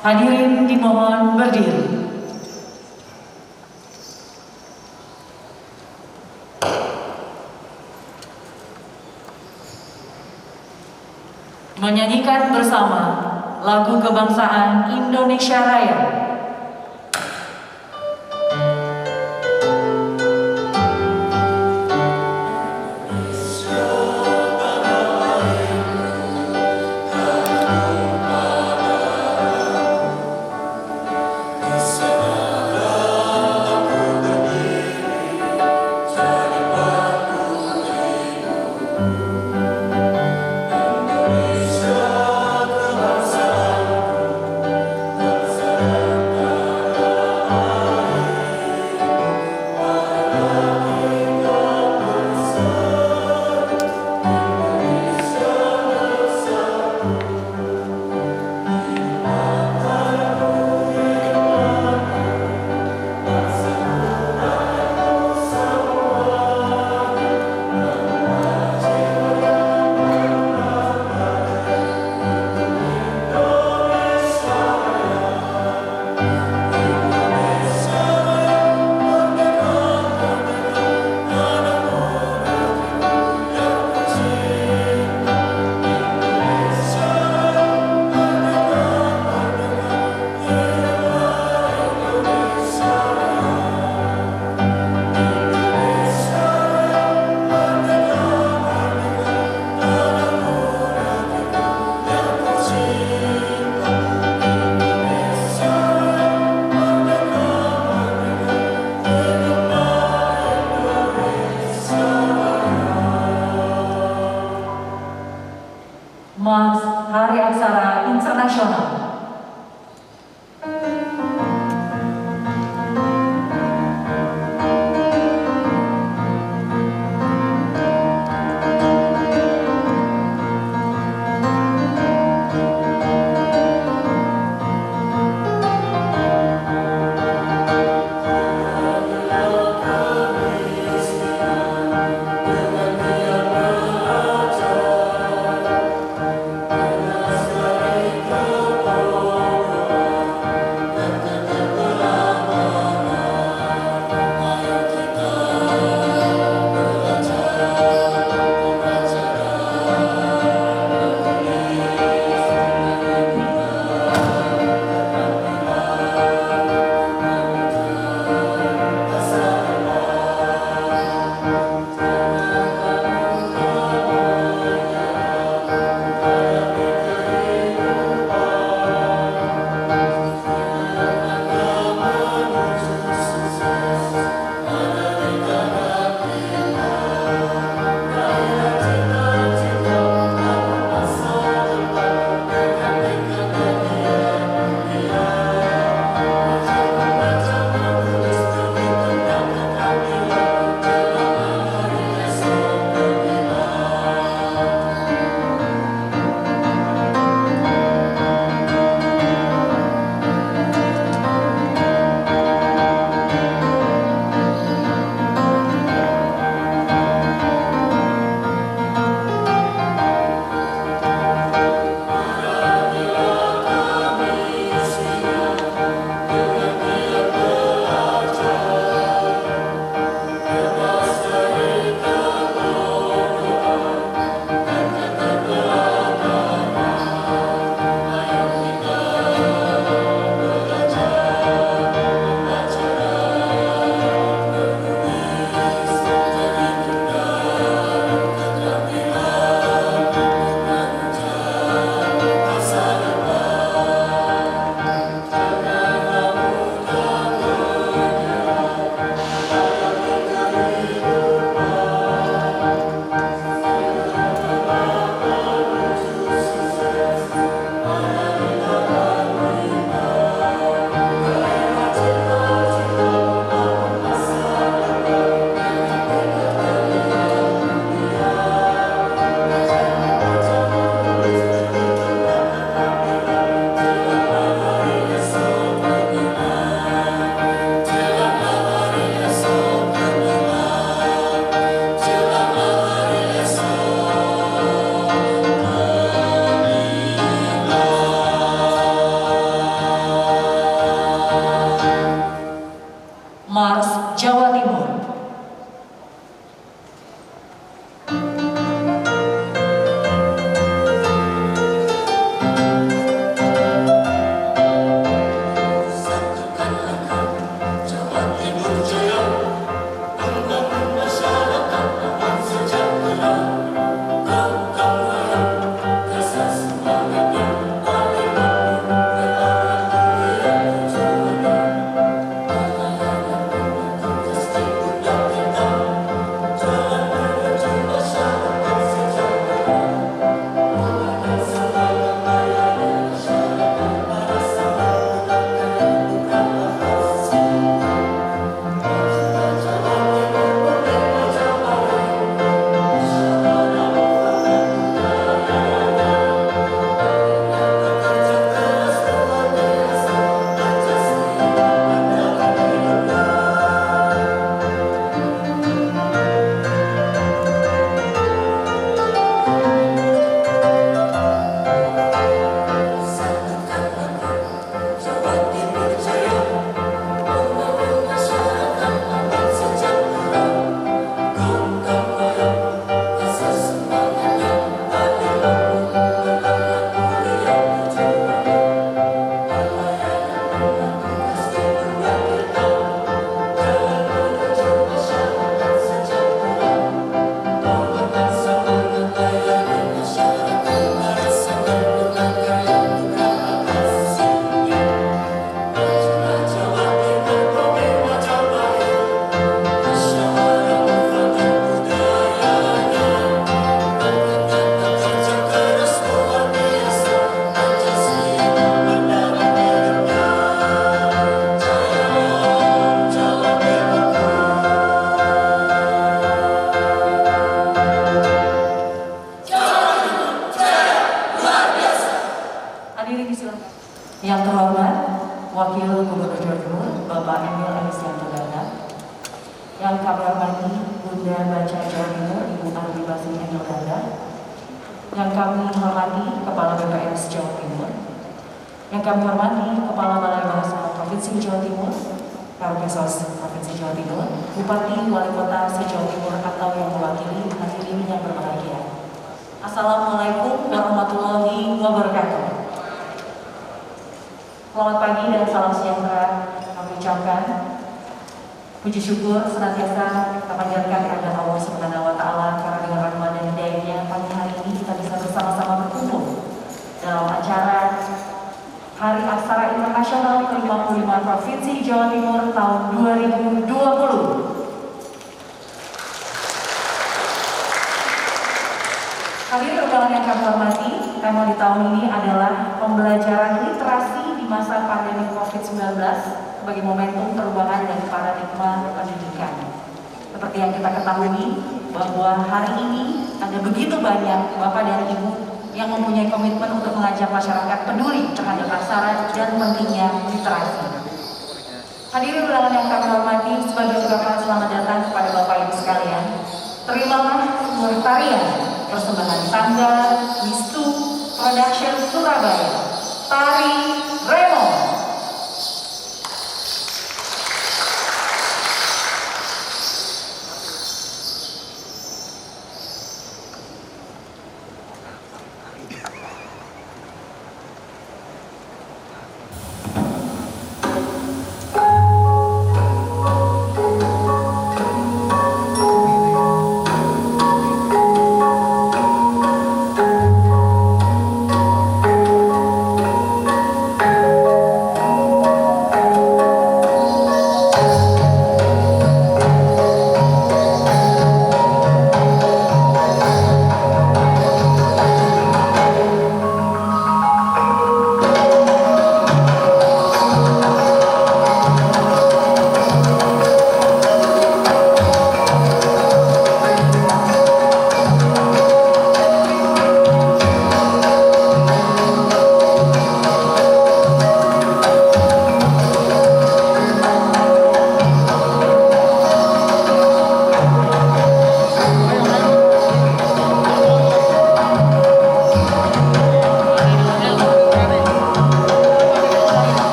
Hadirin dimohon berdiri. Menyanyikan bersama lagu kebangsaan Indonesia Raya. Mas Hari Aksara Internasional. Bye. Hadirin disilakan. Yang terhormat Wakil Gubernur Jawa Timur Bapak Emil Elisianto Dardak, yang kami hormati Bunda Baca Jawa Timur Ibu Ardi Basri Emil Dardak, yang kami hormati Kepala BPS Jawa Timur, yang kami hormati Kepala Balai Bahasa Provinsi Jawa Timur, Kapolres Provinsi Jawa Timur, Bupati Wali Kota se-Jawa Timur atau yang mewakili, hadirin yang berbahagia. Assalamualaikum warahmatullahi wabarakatuh. Selamat pagi dan salam sejahtera kami ucapkan. Puji syukur senantiasa kita panjatkan kepada Allah Subhanahu wa Ta'ala, karena dengan rahmat dan hidayahnya pagi hari ini kita bisa bersama-sama berkumpul dalam acara Hari Aksara Internasional ke-55 Provinsi Jawa Timur tahun 2020. Hadirin undangan yang kami hormati, tema di tahun ini adalah pembelajaran literasi di masa pandemi COVID-19 sebagai momentum perubahan dan paradigma pendidikan. Seperti yang kita ketahui bahwa hari ini ada begitu banyak Bapak dan Ibu yang mempunyai komitmen untuk mengajak masyarakat peduli terhadap aksara dan pentingnya literasi. Hadirin undangan yang kami hormati, sebagai ungkapan selamat datang kepada Bapak Ibu sekalian, terimalah sebuah tarian persembahan tangga Wistu Production Surabaya, Tari Remo.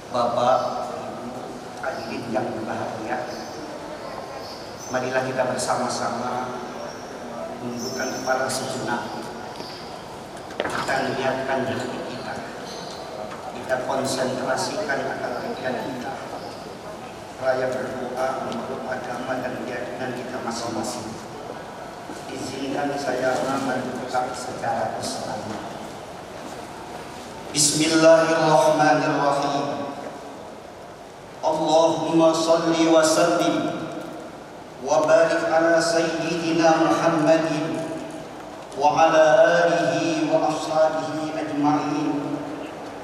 Bapak, Ibu, hadirin yang berbahagia, marilah kita bersama-sama menundukkan kepala sejenak. Kita niatkan hati kita, kita konsentrasikan akal pikiran kita, raya berdoa menurut agama dan keyakinan kita masing-masing. Izinkan saya membuka secara bersama. Bismillahirrahmanirrahim. Allahumma salli wa sallim wa barik ala sayyidina Muhammadin wa ala alihi wa ashabihi ajma'in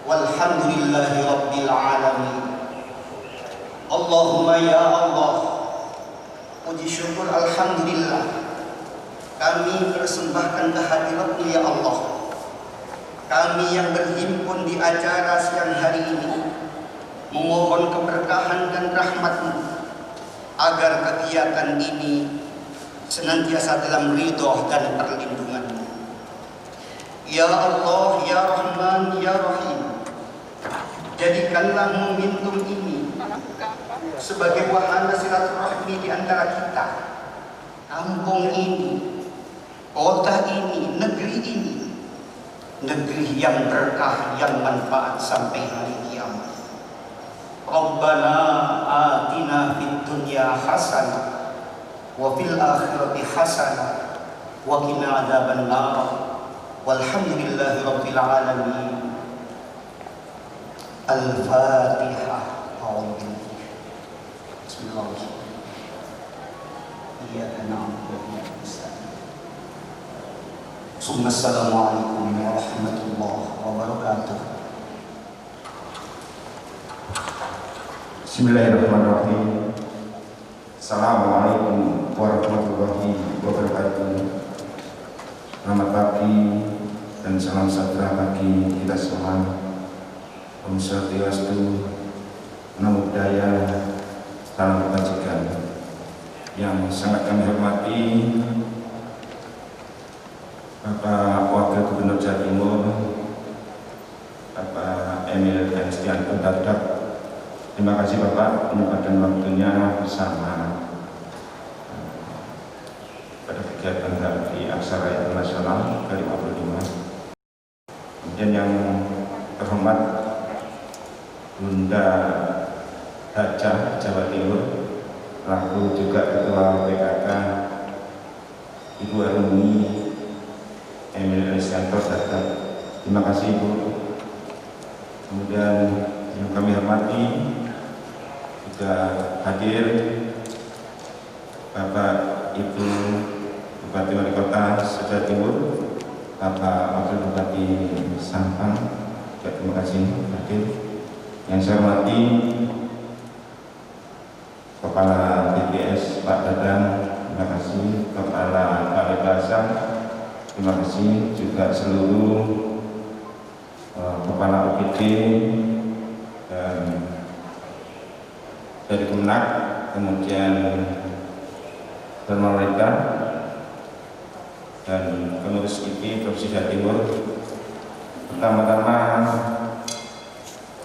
walhamdulillahi rabbil alamin. Allahumma ya Allah, puji syukur alhamdulillah kami persembahkan kehadirat-Mu ya Allah. Kami yang berhimpun di acara siang hari ini memohon keberkahan dan rahmat-Mu agar kegiatan ini senantiasa dalam ridho dan perlindungan-Mu. Ya Allah, ya Rahman, ya Rahim, jadikanlah momentum ini sebagai wahana silaturahmi di antara kita, kampung ini, kota ini, negeri ini, negeri yang berkah, yang manfaat sampai hari kiamat. Rabbana atina fid dunya hasanah wa fil akhirati hasanah wa qina adzabannar. Walhamdulillahi rabbil alamin. Al-Fatihah. Bismillahirrahmanirrahim. Iyyaka na'budu wa iyyaka nasta'in. Assalamualaikum warahmatullahi wabarakatuh. Bismillahirrahmanirrahim. Assalamualaikum warahmatullahi wabarakatuh. Selamat pagi dan salam sejahtera bagi kita semua. Om Swastiastu, Namo Buddhaya, salam kebajikan. Yang sangat kami hormati Bapak Wakil Gubernur Jawa Timur, Bapak Emil Estianto Dardak. Terima kasih Bapak menyempatkan waktunya bersama pada kegiatan Hari Aksara Internasional ke-55. Kemudian yang terhormat Bunda Hajah Jawa Timur, lalu juga Ketua PKK Ibu Arumi Emil Estianto Dardak. Terima kasih Ibu. Kemudian yang kami hormati juga hadir Bapak Ibu Bupati Wali Kota Jawa Timur, Bapak Wakil Bupati Sampang, juga terima kasih hadir. Yang saya hormati Kepala BPS Pak Dadang, terima kasih. Kepala Balai Bahasa, terima kasih. Juga seluruh Kepala UPD dan dari Kemenak, kemudian pemerintah dan pengurus IP Provinsi Jawa Timur. Pertama-tama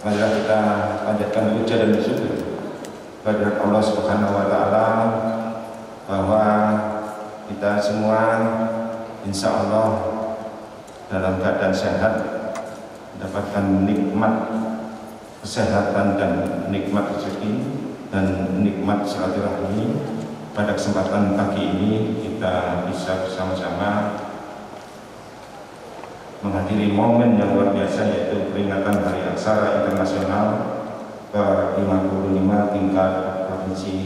marilah kita panjatkan puja dan bersyukur kepada Allah Subhanahu wa Ta'ala bahwa kita semua insya Allah dalam keadaan sehat, mendapatkan nikmat kesehatan dan nikmat rezeki dan nikmat silaturahmi. Pada kesempatan pagi ini kita bisa bersama-sama menghadiri momen yang luar biasa, yaitu peringatan Hari Aksara Internasional ke-55 tingkat provinsi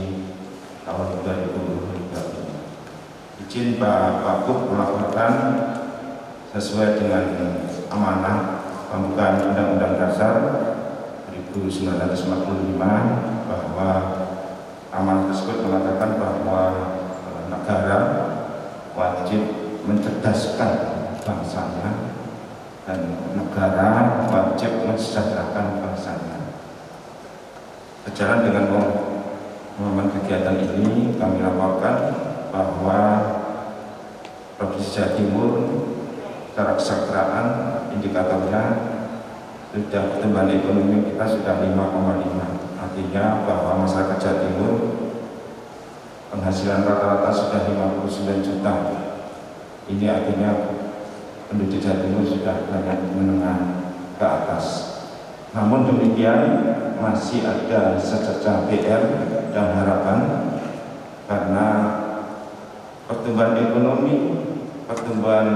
tahun 2023. Izin Pak Wagub melaporkan sesuai dengan amanah pembukaan Undang-Undang Dasar 1945 bahwa amanah tersebut mengatakan bahwa negara wajib mencerdaskan bangsanya dan negara wajib mensejahterakan bangsanya. Sejalan dengan momen kegiatan ini, kami laporkan bahwa Provinsi Jawa Timur secara kesejahteraan indikatornya sudah pertumbuhan ekonomi kita sudah 5,5. Artinya bahwa masyarakat Jawa Timur penghasilan rata-rata sudah 59 juta. Ini artinya penduduk Jawa Timur sudah menengah ke atas. Namun demikian masih ada secercah PR dan harapan karena pertumbuhan ekonomi, pertumbuhan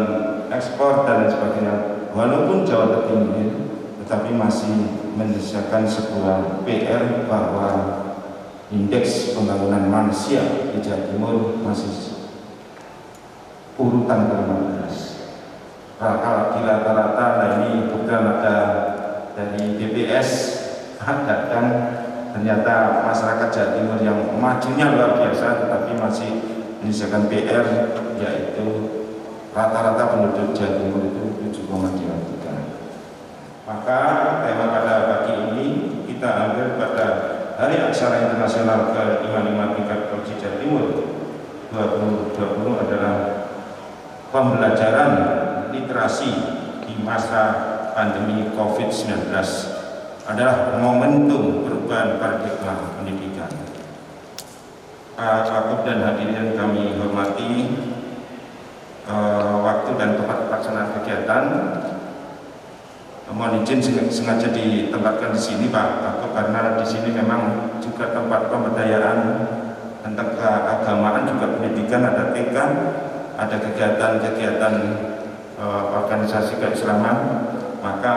ekspor dan lain sebagainya, walaupun jauh tertinggi, tetapi masih menyisakan sebuah PR bahwa indeks pembangunan manusia di Jawa Timur masih urutan ke-15. Rata-rata, nah ini program ada dari BPS, Pak Dadang ternyata masyarakat Jawa Timur yang majunya luar biasa, tetapi masih menyisakan PR, yaitu rata-rata penduduk Jawa Timur itu 7,3 juta. Maka tema pada pagi ini kita ambil pada Hari Aksara Internasional ke-55 tingkat Provinsi Jawa Timur 2020 adalah pembelajaran literasi di masa pandemi COVID-19, adalah momentum perubahan paradigma pendidikan. Pak Wakub dan hadirin kami hormati, waktu dan tempat pelaksanaan kegiatan mohon izin sengaja ditempatkan di sini Pak Wakub, karena di sini memang juga tempat pemberdayaan tentang keagamaan, juga pendidikan, ada TK, ada kegiatan-kegiatan organisasi keislaman. Maka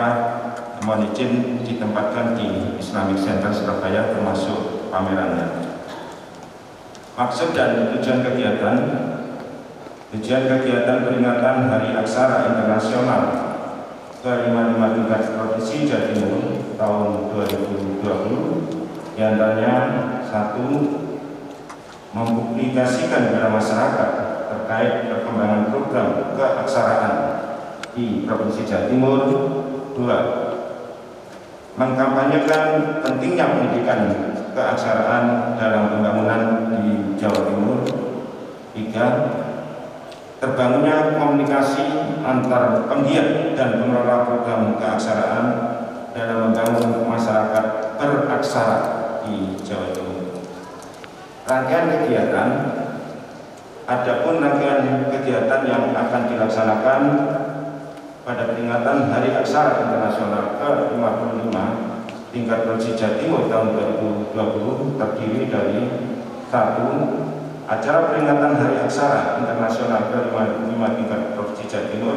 mohon izin ditempatkan di Islamic Center Surabaya termasuk pamerannya. Maksud dan tujuan kegiatan peringatan Hari Aksara Internasional ke-55 tingkat Provinsi Jawa Timur tahun 2020 diantaranya: 1. Mempublikasikan kepada masyarakat terkait perkembangan program keaksaraan di Provinsi Jawa Timur. 2. Mengkampanyekan pentingnya pendidikan keaksaraan dalam pembangunan di Jawa Timur. 3. Terbangunnya komunikasi antar penggiat dan pengelola program keaksaraan dalam membangun masyarakat beraksara di Jawa Timur. Rangkaian kegiatan, adapun rangkaian kegiatan yang akan dilaksanakan pada peringatan Hari Aksara Internasional ke-55 tingkat Provinsi Jawa Timur tahun 2020 terdiri dari: 1. Acara peringatan Hari Aksara Internasional ke-55 tingkat Provinsi Jawa Timur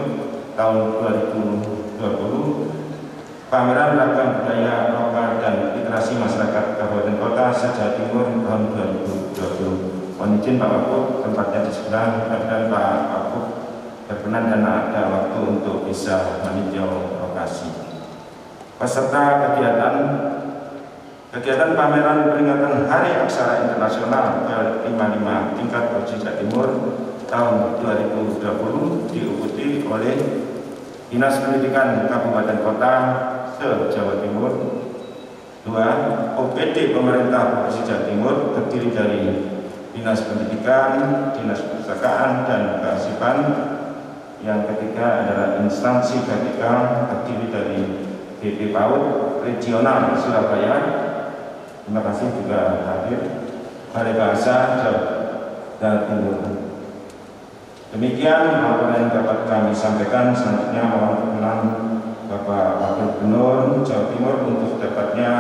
tahun 2020, pameran ragam budaya lokal dan literasi masyarakat Kabupaten Kota se-Jawa Timur tahun 2020. Mohon izin Pak Wakub, tempatnya di sebelah, dan Pak Wakub berkenan dan ada waktu untuk bisa meninjau lokasi. Peserta kegiatan pameran peringatan Hari Aksara Internasional ke-55 tingkat Provinsi Jawa Timur tahun 2020 diikuti oleh Dinas Pendidikan Kabupaten Kota se-Jawa Timur. 2. OPD Pemerintah Provinsi Jawa Timur terdiri dari Dinas Pendidikan, Dinas Perpustakaan, dan Kearsipan. Yang ketiga adalah instansi vertikal terdiri dari BP PAUD Regional Surabaya. Terima kasih juga hadir Balai Bahasa Jawa Timur. Demikian laporan yang dapat kami sampaikan. Selanjutnya mohon perkenan Bapak Wakil Gubernur Jawa Timur untuk dapatnya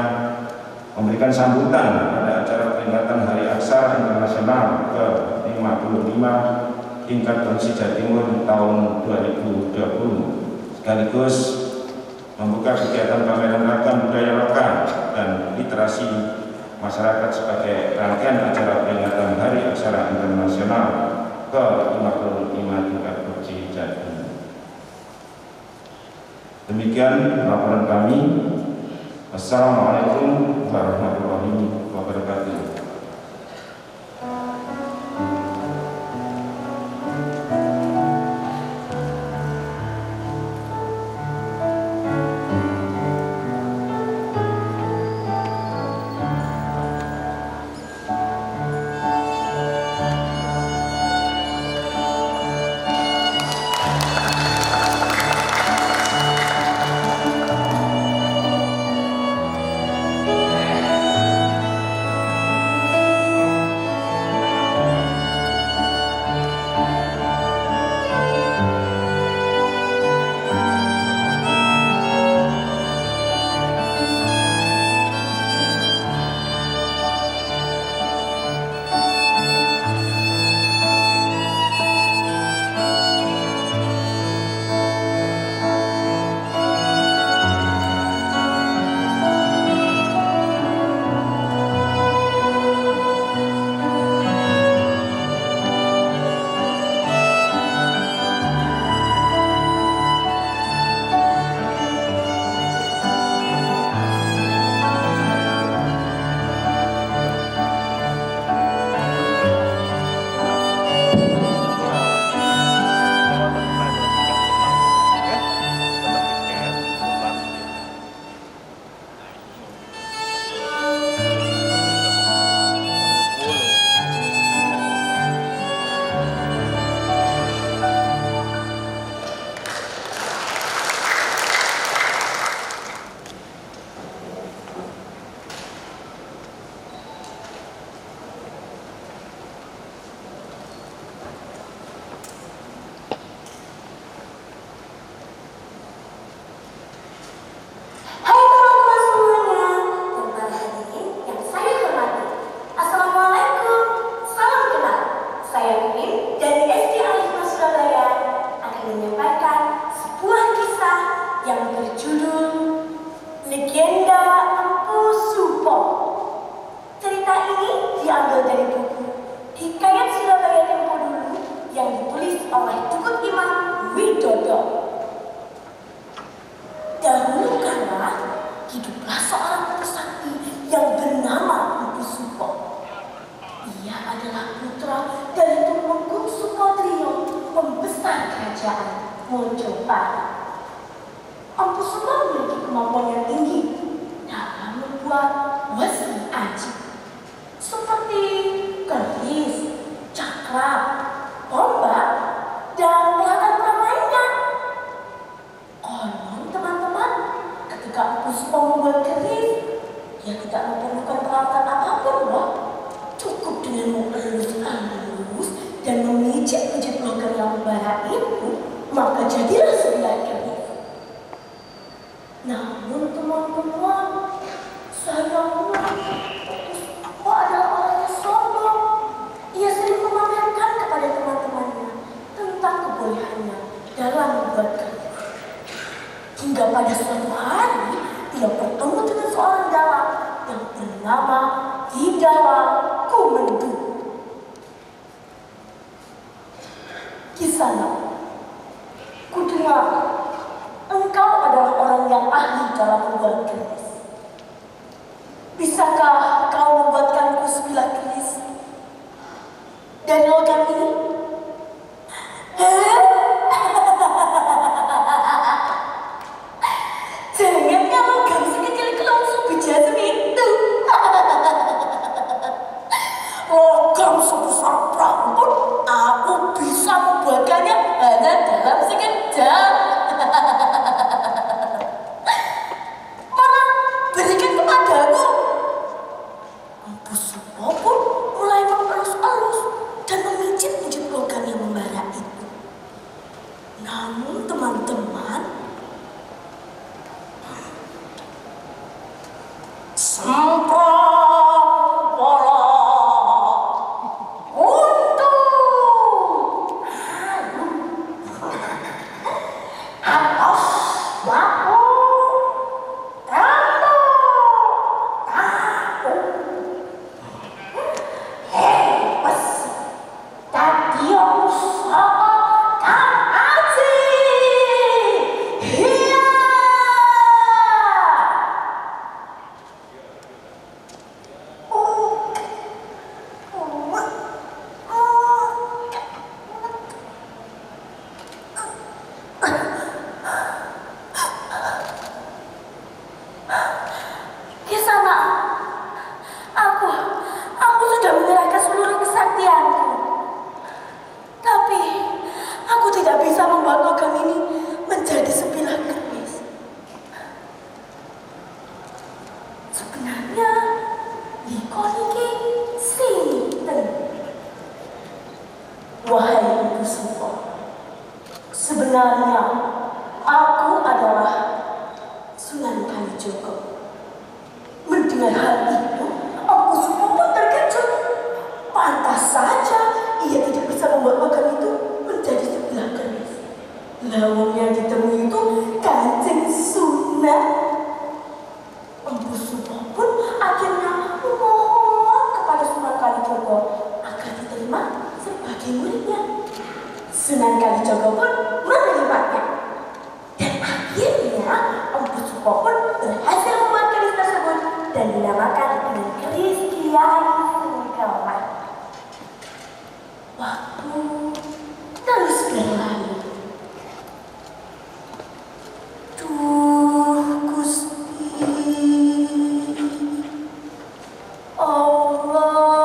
memberikan sambutan pada acara peringatan Hari Aksara Internasional ke-55 tingkat Provinsi Jawa Timur tahun 2020, sekaligus membuka kegiatan pameran ragam budaya lokal dan literasi masyarakat sebagai rangkaian acara peringatan Hari Aksara Internasional ke-55 tingkat Provinsi Jawa Timur. Demikian laporan kami. Wassalamualaikum warahmatullahi wabarakatuh. adalah putra dari Tumenggung Sukotrio, pembesar kerajaan Mojopahit. Empu Sumo memiliki kemampuan yang tinggi dalam membuat wesi aji seperti keris, cakra, tombak, dan peralatan perang lainnya. Konon teman-teman, ketika Empu Sumo membuat keris, dia tidak memerlukan peralatan apapun loh. Cukup dengan mengelus-elus dan memijit-mijit logam yang bara itu, maka jadilah sebilah keris. Namun teman-teman, sayangnya Empu adalah orang yang sombong. Ia sering memamerkan kepada teman-temannya tentang kebolehannya dalam membuat keris. Hingga pada suatu hari, ia bertemu dengan seorang dalang yang bernama Hidala Kumendu. Kisana, kudengar engkau adalah orang yang ahli dalam membuat keris. Bisakah kau membuatkanku sebilah keris dari logam ini? Jangannya logam sekecil kelongso bijasem itu. Logam sebesar perahu aku bisa membuatkannya hanya dalam sekejap. Mana berikan kepadaku. Empu Sumo pun mulai mengelus-elus dan memijit-mijit logam yang membara itu. Namun teman-teman, semprong bola untuk atas baku kamu tahu hebat tadi usaha kan aji iya. Kisana, aku sudah menyerahkan seluruh kesaktianku. Tapi aku tidak bisa membuat logam ini menjadi sebilah keris. Sebenarnya ikon iki sinten? Wahai Empu Sumo, sebenarnya aku adalah Sunan Kalijogo. Mendengar hal itu, Empu Sumo pun terkejut. Pantas saja ia tidak bisa membuat logam itu menjadi sebilah keris. Lawang yang ditemui itu Kanjeng Sunan. Empu Sumo pun akhirnya memohon kepada Sunan Kalijogo agar diterima sebagai muridnya. Sunan Kalijogo pun menerimanya. Dan akhirnya Empu Sumo pun berhasil membuat keris tersebut dan dinamakan dengan keris Kiai Sengkelat. Waktu terus berlalu. Duh Gusti Allah,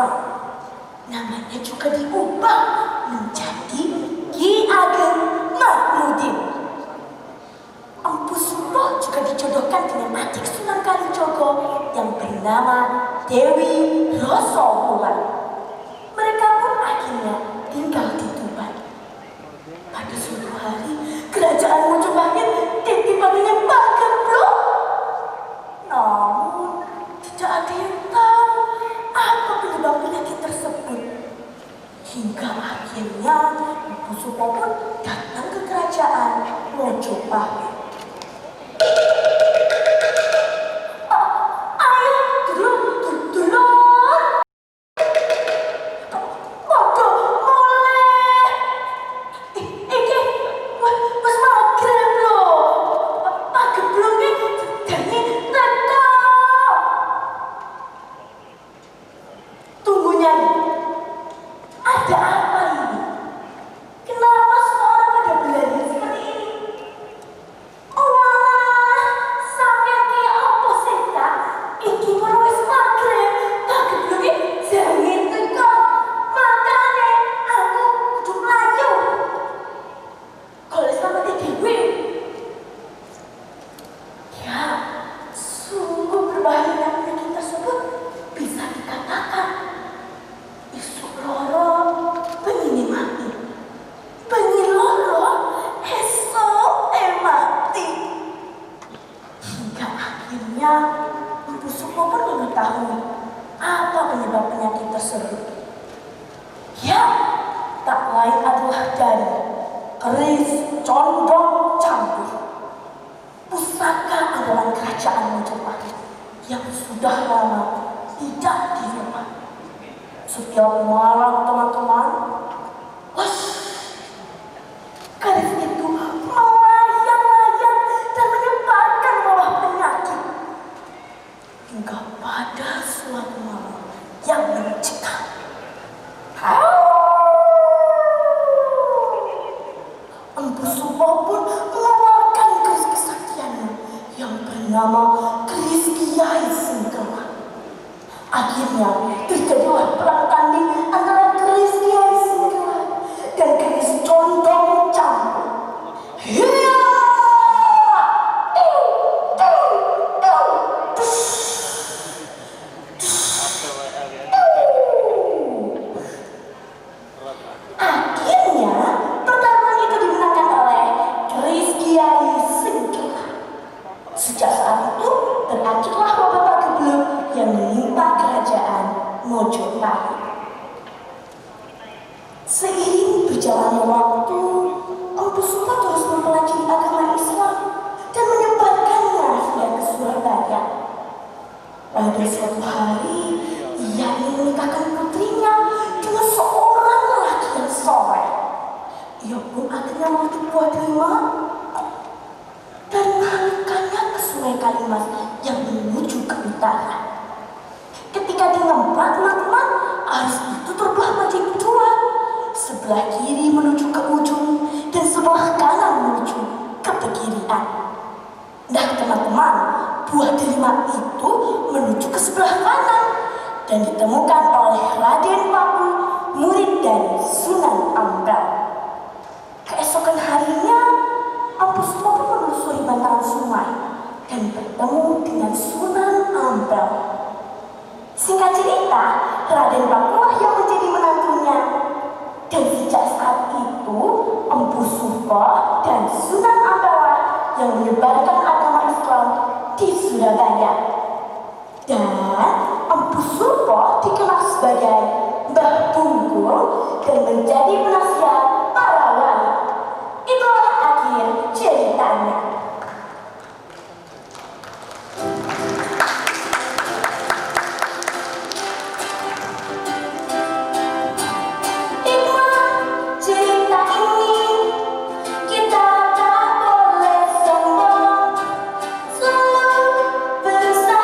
Islam. Namanya juga diubah menjadi Ki Ageng Mahmudin. Empu Sumpah juga dijodohkan dengan adik Sunan Kalijogo yang bernama Dewi Rosobulan. Mereka pun akhirnya tinggal di Tuban. Pada suatu hari, kerajaan Mojopahit ditimpa dengan Pagebluk. Namun, tidak ada yang tahu apa penyebab penyakit tersebut. Hingga akhirnya Empu Sumpah pun datang ke kerajaan Mojopahit. Ada apa ini? Kenapa semua orang pada berlari seperti ini? keris condong campur. Pusaka andalan kerajaan Majapahit yang sudah lama tidak dirubah. Setiap malam teman-teman, keris itu melayang-layang dan menyebarkan wabah penyakit. Hingga pada suatu malam yang mencekam, Empu Sumpah pun mengeluarkan keris kesaktiannya yang bernama keris Kiai Sengkala. Akhirnya terjadilah perang tanding antara keris Kiai Sengkala dan keris condong campur. Sejak saat itu berakhirlah wabah pagebluk yang menimpa kerajaan Mojopahit. Seiring berjalannya waktu, Empu Sumpah terus mempelajari agama Islam dan menyebarkannya hingga ke Surabaya. Pada suatu hari, ia ingin menikahkan putrinya dengan seorang lelaki yang soleh. Ia pun akhirnya mengambil buah delima dan mengalirkannya ke Sungai Kalimas yang menuju ke utara. Ketika di Ngemplak, teman-teman, arus itu terbelah menjadi dua. Sebelah kiri menuju ke ujung dan sebelah kanan menuju ke pegirian. Nah teman-teman, buah delima itu menuju ke sebelah kanan dan ditemukan oleh Raden Paku, murid dari Sunan Ampel. Keesokan harinya, Empu Sumpah pun menelusuri bantaran sungai dan bertemu dengan Sunan Ampel. Singkat cerita, Raden Pakulah yang menjadi menantunya. Dan sejak saat itu, Empu Sumpah dan Sunan Ampel yang menyebarkan agama Islam di Surabaya. Dan Empu Sumpah dikenal sebagai Mbah Bunggul dan menjadi penasihat para wali. Itulah akhir ceritanya. Bersama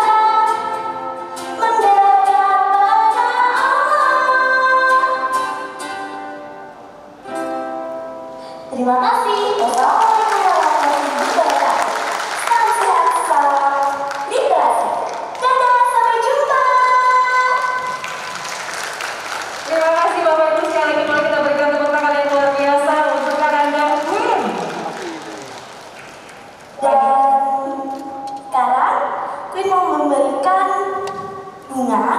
selanjutnya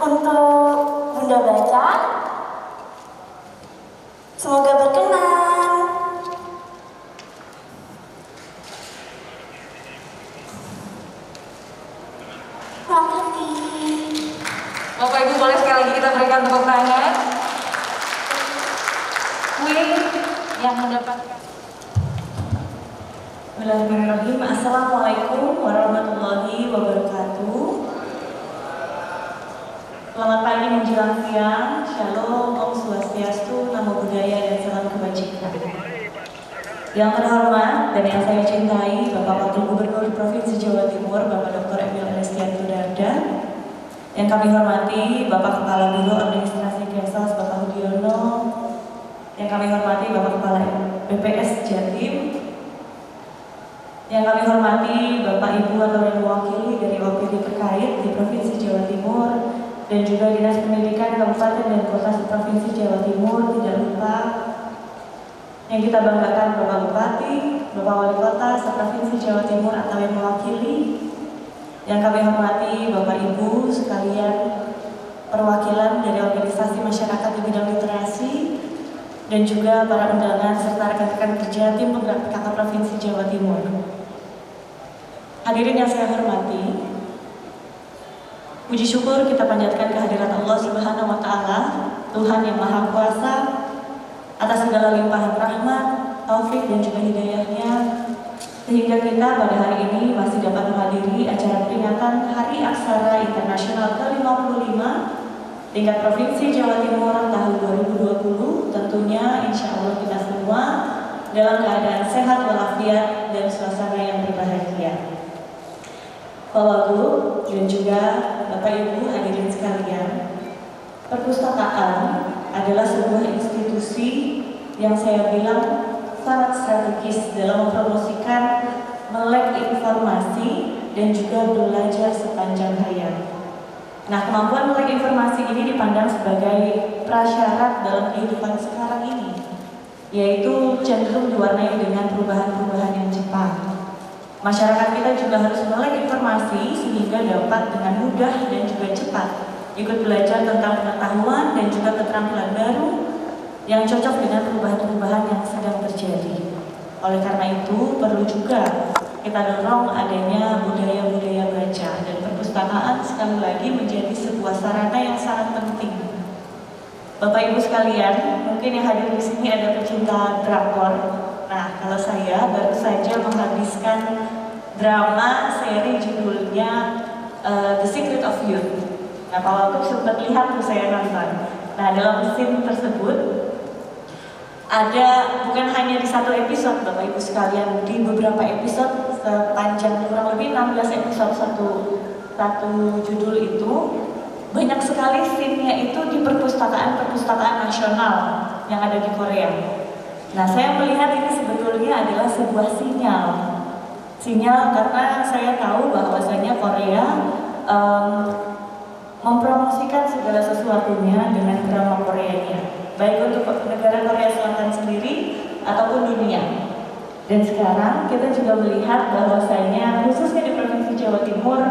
untuk Bunda baca. Semoga berkenan. Makasih. Bapak Ibu boleh sekali lagi kita berikan tepuk tangan. Kue yang mendapatkan. Bismillahirrahmanirrahim. Assalamualaikum warahmatullahi wabarakatuh. Selamat pagi menjelang siang. Shalom, Om Swastiastu, Namo Buddhaya, dan salam kebajikan. Yang terhormat dan yang saya cintai, Bapak Wakil Gubernur Provinsi Jawa Timur, Bapak Dr. Emil Elestianto Dardak. Yang kami hormati Bapak Kepala Biro Administrasi Kesos, Bapak Hudiono. Yang kami hormati Bapak Kepala BPS Jatim. Yang kami hormati Bapak Ibu atau yang mewakili dari OPD terkait di Provinsi Jawa Timur dan juga Dinas Pendidikan Kabupaten dan Kota Provinsi Jawa Timur, tidak lupa yang kita banggakan Bapak Bupati, Bapak Wali Kota Provinsi Jawa Timur atau yang mewakili. Yang kami hormati Bapak Ibu sekalian perwakilan dari organisasi masyarakat di bidang literasi dan juga para undangan serta rekan-rekan kerja tim penggerak PKK Provinsi Jawa Timur. Hadirin yang saya hormati, puji syukur kita panjatkan kehadirat Allah Subhanahu wa Ta'ala, Tuhan yang Maha Kuasa, atas segala limpahan rahmat, taufik dan juga hidayahnya, sehingga kita pada hari ini masih dapat menghadiri acara peringatan Hari Aksara Internasional ke-55 tingkat Provinsi Jawa Timur tahun 2020. Tentunya insya Allah kita semua dalam keadaan sehat walafiat dan suasana yang berbahagia. Bapak Ibu dan juga Bapak Ibu hadirin sekalian, perpustakaan adalah sebuah institusi yang saya bilang sangat strategis dalam mempromosikan melek informasi dan juga belajar sepanjang hayat. Nah, kemampuan melek informasi ini dipandang sebagai prasyarat dalam kehidupan sekarang ini, yaitu cenderung diwarnai dengan perubahan-perubahan yang cepat. Masyarakat kita juga harus melek informasi sehingga dapat dengan mudah dan juga cepat ikut belajar tentang pengetahuan dan juga keterampilan baru yang cocok dengan perubahan-perubahan yang sedang terjadi. Oleh karena itu, perlu juga kita dorong adanya budaya-budaya baca, dan perpustakaan sekali lagi menjadi sebuah sarana yang sangat penting. Bapak Ibu sekalian, mungkin yang hadir di sini ada pecinta drakor. Nah, kalau saya baru saja menghabiskan drama seri judulnya The Secret of Youth. Nah, Pak Wagub sempat lihat tuh saya nonton. Nah, dalam scene tersebut ada bukan hanya di satu episode Bapak Ibu sekalian, di beberapa episode sepanjang kurang lebih 16 episode satu judul itu, banyak sekali scene-nya itu di perpustakaan nasional yang ada di Korea. Nah, saya melihat ini sebetulnya adalah sebuah sinyal karena saya tahu bahwasanya Korea mempromosikan segala sesuatunya dengan drama Koreanya, baik untuk negara Korea Selatan sendiri ataupun dunia. Dan sekarang kita juga melihat bahwasanya khususnya di Provinsi Jawa Timur,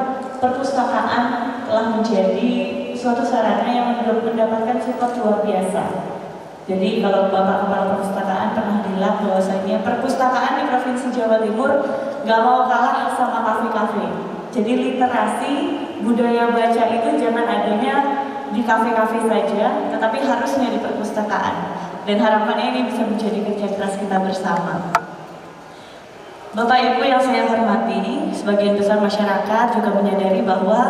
perpustakaan telah menjadi suatu sarana yang mendapatkan support luar biasa. Jadi kalau Bapak Kepala Perpustakaan pernah bilang bahwasanya perpustakaan di Provinsi Jawa Timur gak mau kalah sama kafe-kafe. Jadi literasi, budaya baca itu jangan adanya di kafe-kafe saja, tetapi harusnya di perpustakaan. Dan harapannya ini bisa menjadi kerja keras kita bersama. Bapak Ibu yang saya hormati, sebagian besar masyarakat juga menyadari bahwa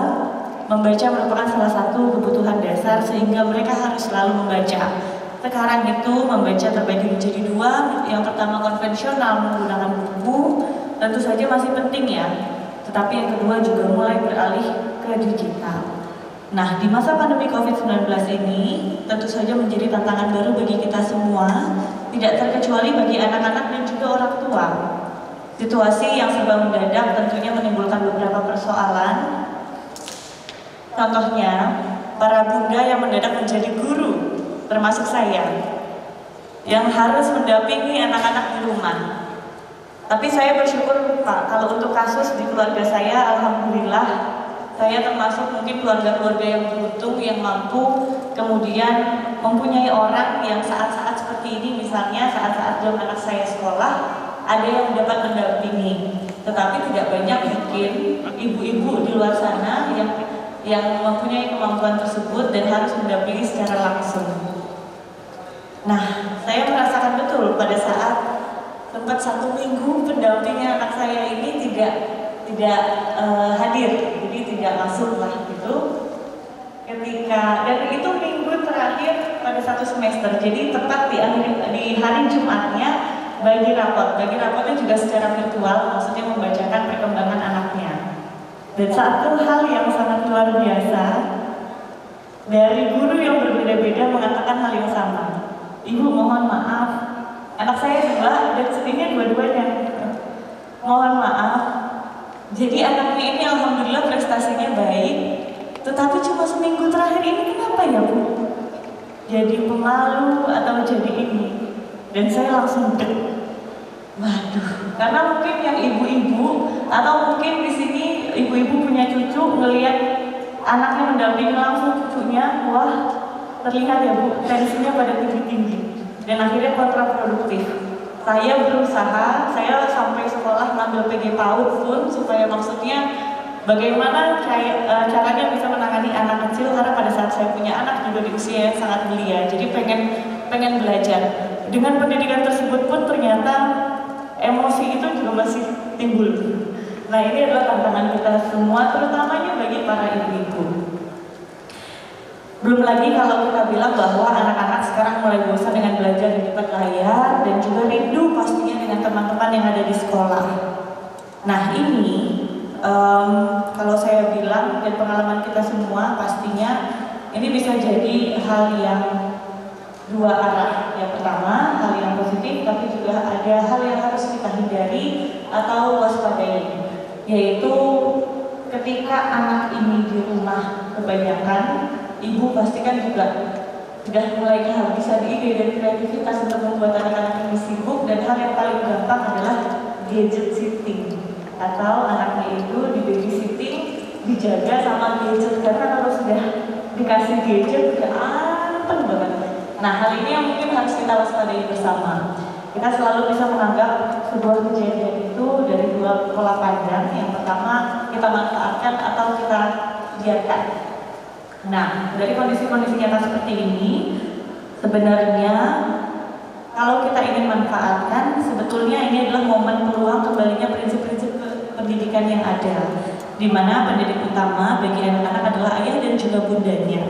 membaca merupakan salah satu kebutuhan dasar sehingga mereka harus selalu membaca. Sekarang itu membaca terbagi menjadi dua. Yang pertama konvensional menggunakan buku, tentu saja masih penting ya. Tetapi yang kedua juga mulai beralih ke digital. Nah, di masa pandemi COVID-19 ini tentu saja menjadi tantangan baru bagi kita semua, tidak terkecuali bagi anak-anak dan juga orang tua. Situasi yang serba mendadak tentunya menimbulkan beberapa persoalan. Contohnya, para bunda yang mendadak menjadi guru, termasuk saya, yang harus mendampingi anak-anak di rumah. Tapi saya bersyukur Pak, kalau untuk kasus di keluarga saya, alhamdulillah saya termasuk mungkin keluarga-keluarga yang beruntung, yang mampu kemudian mempunyai orang yang saat-saat seperti ini, misalnya saat-saat belum anak saya sekolah, ada yang dapat mendampingi. Tetapi tidak banyak mungkin ibu-ibu di luar sana yang mempunyai kemampuan tersebut dan harus mendampingi secara langsung. Nah, saya merasakan betul pada saat sempat 1 minggu pendampingnya anak saya ini tidak hadir, jadi tidak masuk lah gitu. Dan itu minggu terakhir pada 1 semester, jadi tepat di hari Jumatnya bagi rapotnya juga secara virtual, maksudnya membacakan perkembangan anaknya. Dan satu hal yang sangat luar biasa, dari guru yang berbeda-beda mengatakan hal yang sama. Ibu mohon maaf, anak saya 2 dan sedihnya dua-duanya. Mohon maaf, jadi anaknya ini alhamdulillah prestasinya baik, tetapi cuma seminggu terakhir ini kenapa ya Bu? Jadi pemalu atau jadi ini? Dan saya langsung waduh, karena mungkin yang ibu-ibu atau mungkin di sini ibu-ibu punya cucu, ngelihat anaknya mendampingi langsung cucunya, wah terlihat ya Bu, tensinya pada tinggi-tinggi dan akhirnya kontraproduktif. Saya berusaha, saya sampai sekolah ngambil PG PAUD pun supaya maksudnya bagaimana caranya bisa menangani anak kecil, karena pada saat saya punya anak juga di usia yang sangat belia, jadi pengen belajar. Dengan pendidikan tersebut pun ternyata emosi itu juga masih timbul. Nah, ini adalah tantangan kita semua, terutamanya bagi para ibu-ibu. Belum lagi kalau kita bilang bahwa anak-anak sekarang mulai bosan dengan belajar di depan layar dan juga rindu pastinya dengan teman-teman yang ada di sekolah. Nah, ini kalau saya bilang dan pengalaman kita semua pastinya ini bisa jadi hal yang dua arah. Yang pertama, hal yang positif, tapi juga ada hal yang harus kita hindari atau waspadai, yaitu ketika anak ini di rumah kebanyakan, ibu pastikan juga sudah mulai kehabisan ide dan kreativitas untuk membuat anak-anak ini sibuk, dan hal yang paling gampang adalah gadget sitting, atau anaknya itu di babysitting, dijaga sama gadget, karena kalau sudah dikasih gadget udah anteng banget. Nah, hal ini yang mungkin harus kita waspadai bersama. Kita selalu bisa menganggap sebuah kejadian itu dari 2 pola pandang. Yang pertama, kita manfaatkan atau kita biarkan. Nah, dari kondisi-kondisi nyata seperti ini, sebenarnya kalau kita ingin manfaatkan, sebetulnya ini adalah momen peluang kembalinya prinsip-prinsip pendidikan yang ada, di mana pendidik utama bagi anak-anak adalah ayah dan juga bundanya.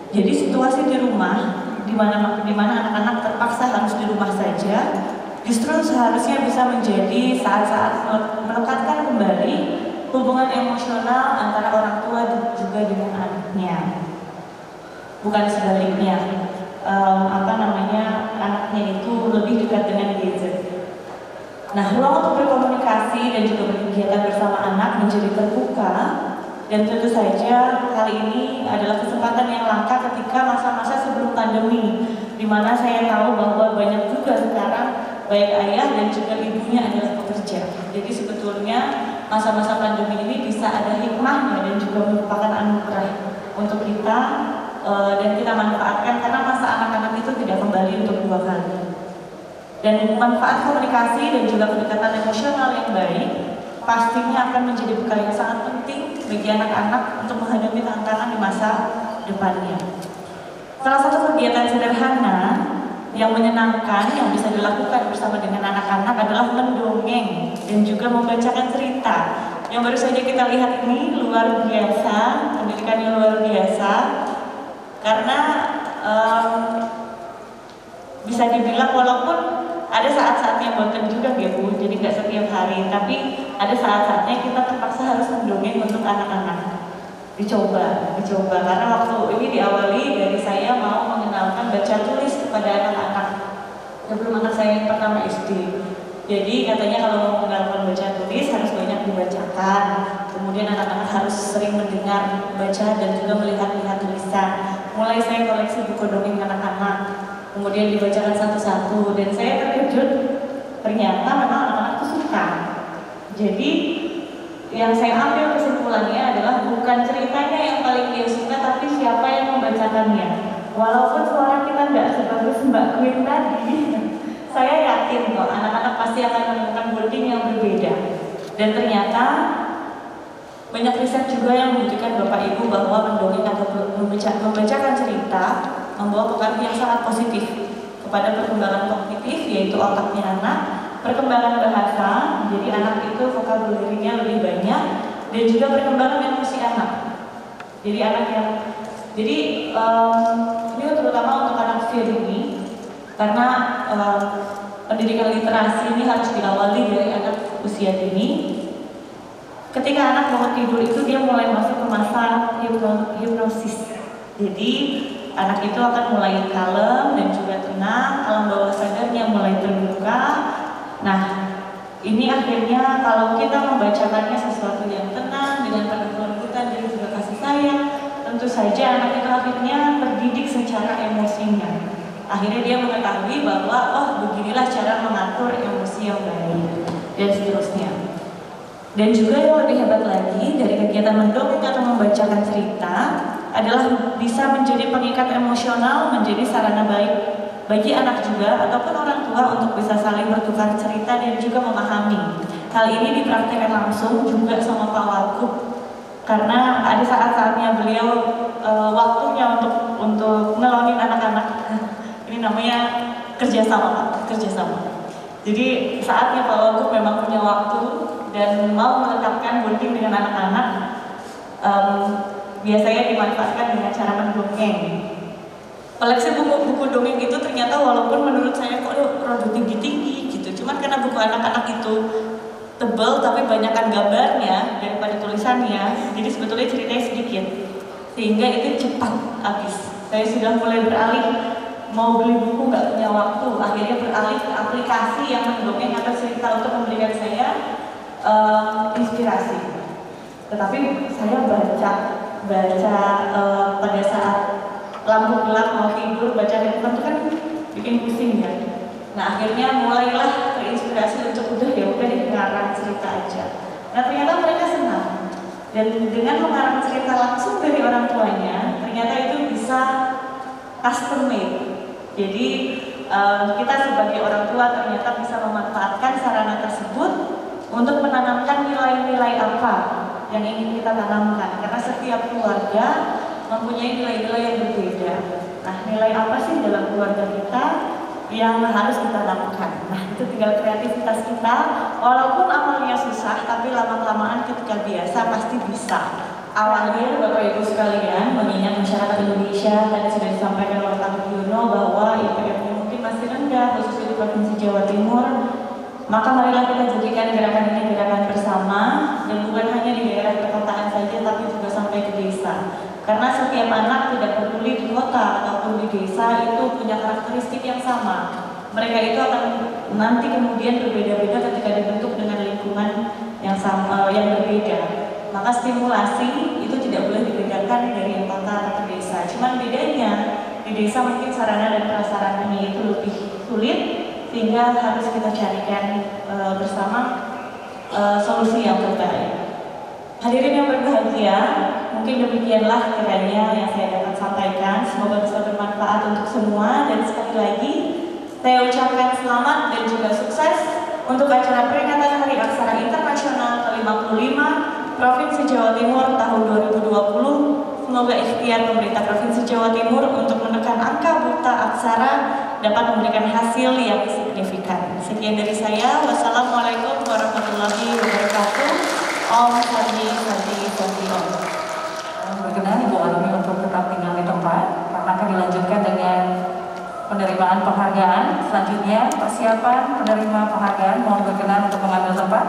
Jadi situasi di rumah, di mana anak-anak terpaksa harus di rumah saja, justru seharusnya bisa menjadi saat-saat melekatkan kembali hubungan emosional antara orang tua juga dengan anaknya, bukan sebaliknya. Anaknya itu lebih dekat dengan gadget. Nah, ruang untuk berkomunikasi dan juga berkegiatan bersama anak menjadi terbuka, dan tentu saja hal ini adalah kesempatan yang langka ketika masa-masa sebelum pandemi, di mana saya tahu bahwa banyak juga sekarang baik ayah dan juga ibunya adalah pekerja. Jadi sebetulnya masa-masa pandemi ini bisa ada hikmahnya dan juga merupakan anugerah untuk kita, dan kita manfaatkan, karena masa anak-anak itu tidak kembali untuk 2 kali. Dan manfaat komunikasi dan juga kedekatan emosional yang baik pastinya akan menjadi bekal yang sangat penting bagi anak-anak untuk menghadapi tantangan di masa depannya. Salah satu kegiatan sederhana yang menyenangkan yang bisa dilakukan bersama dengan anak-anak adalah mendongeng dan juga membacakan cerita. Yang baru saja kita lihat ini luar biasa, pendidikannya luar biasa, karena bisa dibilang walaupun ada saat-saatnya bosan juga ya Bu, jadi nggak setiap hari, tapi ada saat-saatnya kita terpaksa harus mendongeng untuk anak-anak. Dicoba, karena waktu ini diawali dari saya mau mengenalkan baca tulis kepada anak-anak sebelum anak saya yang pertama SD. Jadi katanya kalau mau mengenalkan baca tulis harus banyak dibacakan, kemudian anak-anak harus sering mendengar, baca dan juga melihat-lihat tulisan. Mulai saya koleksi buku dongeng anak-anak, kemudian dibacakan satu-satu, dan saya terkejut ternyata memang anak-anak itu suka. Jadi yang saya ambil kesimpulannya adalah bukan ceritanya yang paling dia suka, tapi siapa yang membacakannya. Walaupun suara kita tidak sebagus Mbak Queen tadi, saya yakin kok anak-anak pasti akan menemukan wording yang berbeda. Dan ternyata banyak riset juga yang menunjukkan Bapak Ibu bahwa mendongeng atau membacakan cerita membawa pengaruh yang sangat positif kepada perkembangan kognitif, yaitu otaknya anak, perkembangan bahasa, jadi anak itu vocabulary-nya lebih banyak, dan juga perkembangan emosi anak. Jadi ini terutama untuk anak Firly, karena pendidikan literasi ini harus diawali dari anak usia dini. Ketika anak mau tidur itu dia mulai masuk ke masa hipnosis. Jadi anak itu akan mulai kalem dan juga tenang, alam bawah sadarnya mulai terbuka. Nah, ini akhirnya kalau kita membacakannya sesuatu yang tenang dengan penuh kelembutan dan juga kasih sayang, tentu saja anak itu akhirnya terdidik secara emosinya. Akhirnya dia mengetahui bahwa oh beginilah cara mengatur emosi yang baik dan seterusnya. Dan juga yang lebih hebat lagi dari kegiatan mendongeng atau membacakan cerita adalah bisa menjadi pengikat emosional, menjadi sarana baik bagi anak juga ataupun orang tua untuk bisa saling bertukar cerita dan juga memahami. Hal ini dipraktikkan langsung juga sama Pak Wagub, karena ada saat-saatnya beliau waktunya untuk ngelonin anak-anak. Ini namanya kerjasama Pak, kerjasama. Jadi saatnya Pak Wagub memang punya waktu dan mau meletakkan bonding dengan anak-anak, biasanya dimanfaatkan dengan cara mendongeng. Koleksi buku-buku dongeng itu ternyata walaupun menurut saya kok rada tinggi-tinggi gitu, cuman karena buku anak-anak itu tebal tapi banyakkan gambarnya daripada tulisannya, jadi sebetulnya ceritanya sedikit, sehingga itu cepat habis. Saya sudah mulai beralih, mau beli buku nggak punya waktu, akhirnya beralih ke aplikasi yang mendongeng atau cerita untuk memberikan saya inspirasi. Tetapi saya baca pada saat lampu gelap mau tidur, baca handphone itu kan bikin pusing ya. Nah akhirnya mulailah terinspirasi untuk udah deh ngarang cerita aja. Nah ternyata mereka senang, dan dengan mengarang cerita langsung dari orang tuanya, ternyata itu bisa custom made. Jadi kita sebagai orang tua ternyata bisa memanfaatkan sarana tersebut untuk menanamkan nilai-nilai apa yang ingin kita tanamkan, karena setiap keluarga mempunyai nilai-nilai yang berbeda. Nah, nilai apa sih dalam keluarga kita yang harus kita lakukan? Nah, itu tinggal kreativitas kita. Walaupun awalnya susah, tapi lama-kelamaan ketika biasa pasti bisa. Awalnya Bapak Ibu sekalian, mengingat masyarakat Indonesia tadi sudah disampaikan oleh Pak Budiono bahwa IPM-nya mungkin masih rendah, khususnya di Provinsi Jawa Timur. Maka marilah kita jadikan gerakan ini gerakan bersama, dan bukan hanya di daerah perkotaan saja, tapi juga sampai ke desa. Karena setiap anak tidak peduli di kota ataupun di desa itu punya karakteristik yang sama. Mereka itu akan nanti kemudian berbeda-beda ketika dibentuk dengan lingkungan yang sama, yang berbeda. Maka stimulasi itu tidak boleh dibedakan dari yang kota atau desa. Cuman bedanya di desa mungkin sarana dan prasarananya itu lebih sulit, sehingga harus kita carikan bersama solusi yang terbaik. Hadirin yang berbahagia, mungkin demikianlah kiranya yang saya dapat sampaikan. Semoga bisa bermanfaat untuk semua, dan sekali lagi saya ucapkan selamat dan juga sukses untuk acara peringatan Hari Aksara Internasional ke-55 Provinsi Jawa Timur tahun 2020. Semoga ikhtiar pemerintah Provinsi Jawa Timur untuk menekan angka buta aksara dapat memberikan hasil yang signifikan. Sekian dari saya. Wassalamualaikum warahmatullahi wabarakatuh. Om Santi Santi Santi Om. Berkenan Ibu Almi untuk tetap tinggal di tempat, karena akan dilanjutkan dengan penerimaan penghargaan. Selanjutnya persiapan penerima penghargaan, mohon berkenan untuk mengambil tempat.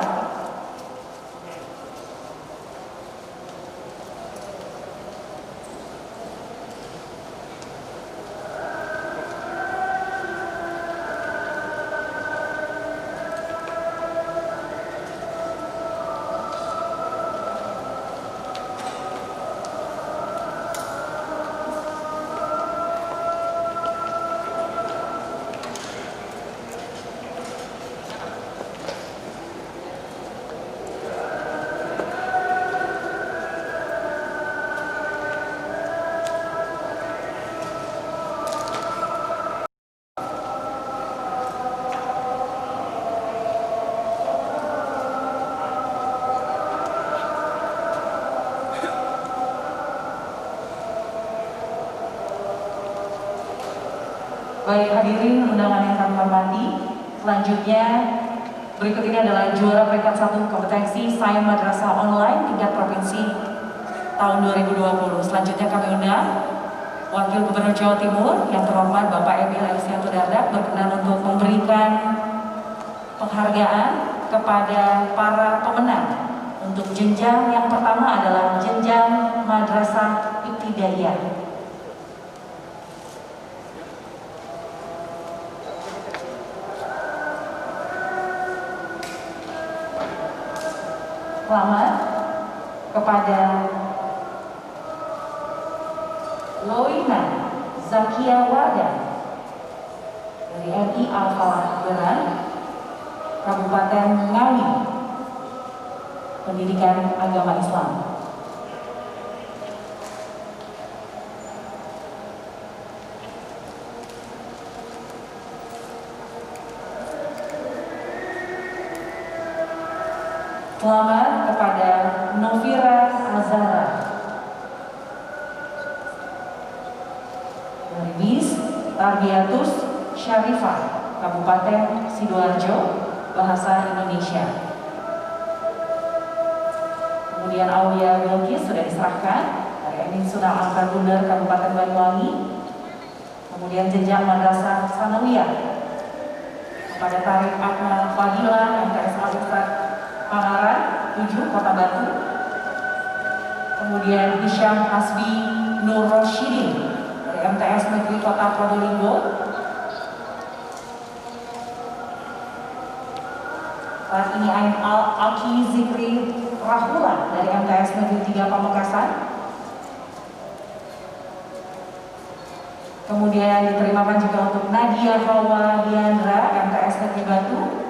Baik hadirin undangan yang kami hormati, selanjutnya berikut ini adalah juara peringkat 1 kompetensi Sains Madrasah Online tingkat provinsi tahun 2020. Selanjutnya kami undang Wakil Gubernur Jawa Timur yang terhormat Bapak Emil Elisianto Dardak berkenan untuk memberikan penghargaan kepada para pemenang. Untuk jenjang yang pertama adalah jenjang Madrasah Ibtidaiyah. Selamat kepada Loina Zakia Wardah dari MI Al-Falah Beran, Kabupaten Ngawi, Pendidikan Agama Islam. Selamat kepada Novira Azara dari BIS Tarbiyatus Syarifah, Kabupaten Sidoarjo, Bahasa Indonesia. Kemudian Aulia Bilqis sudah diserahkan dari Emin Sunnah Al-Kabunder, Kabupaten Banyuwangi. Kemudian jenjang Madrasah Sanawiyah kepada Tarik Akmal Fadila MTS Al-Ustad Pangaran 7 Kota Batu. Kemudian Hisham Hasbi Nur Roshidin dari MTS Negeri Kota Probolinggo. Saat ini Ain Al-Aki Zikri Rahula dari MTS Negeri 3 Pamekasan. Kemudian diterimakan juga untuk Nadia Hawa Diandra MTS Negeri Batu.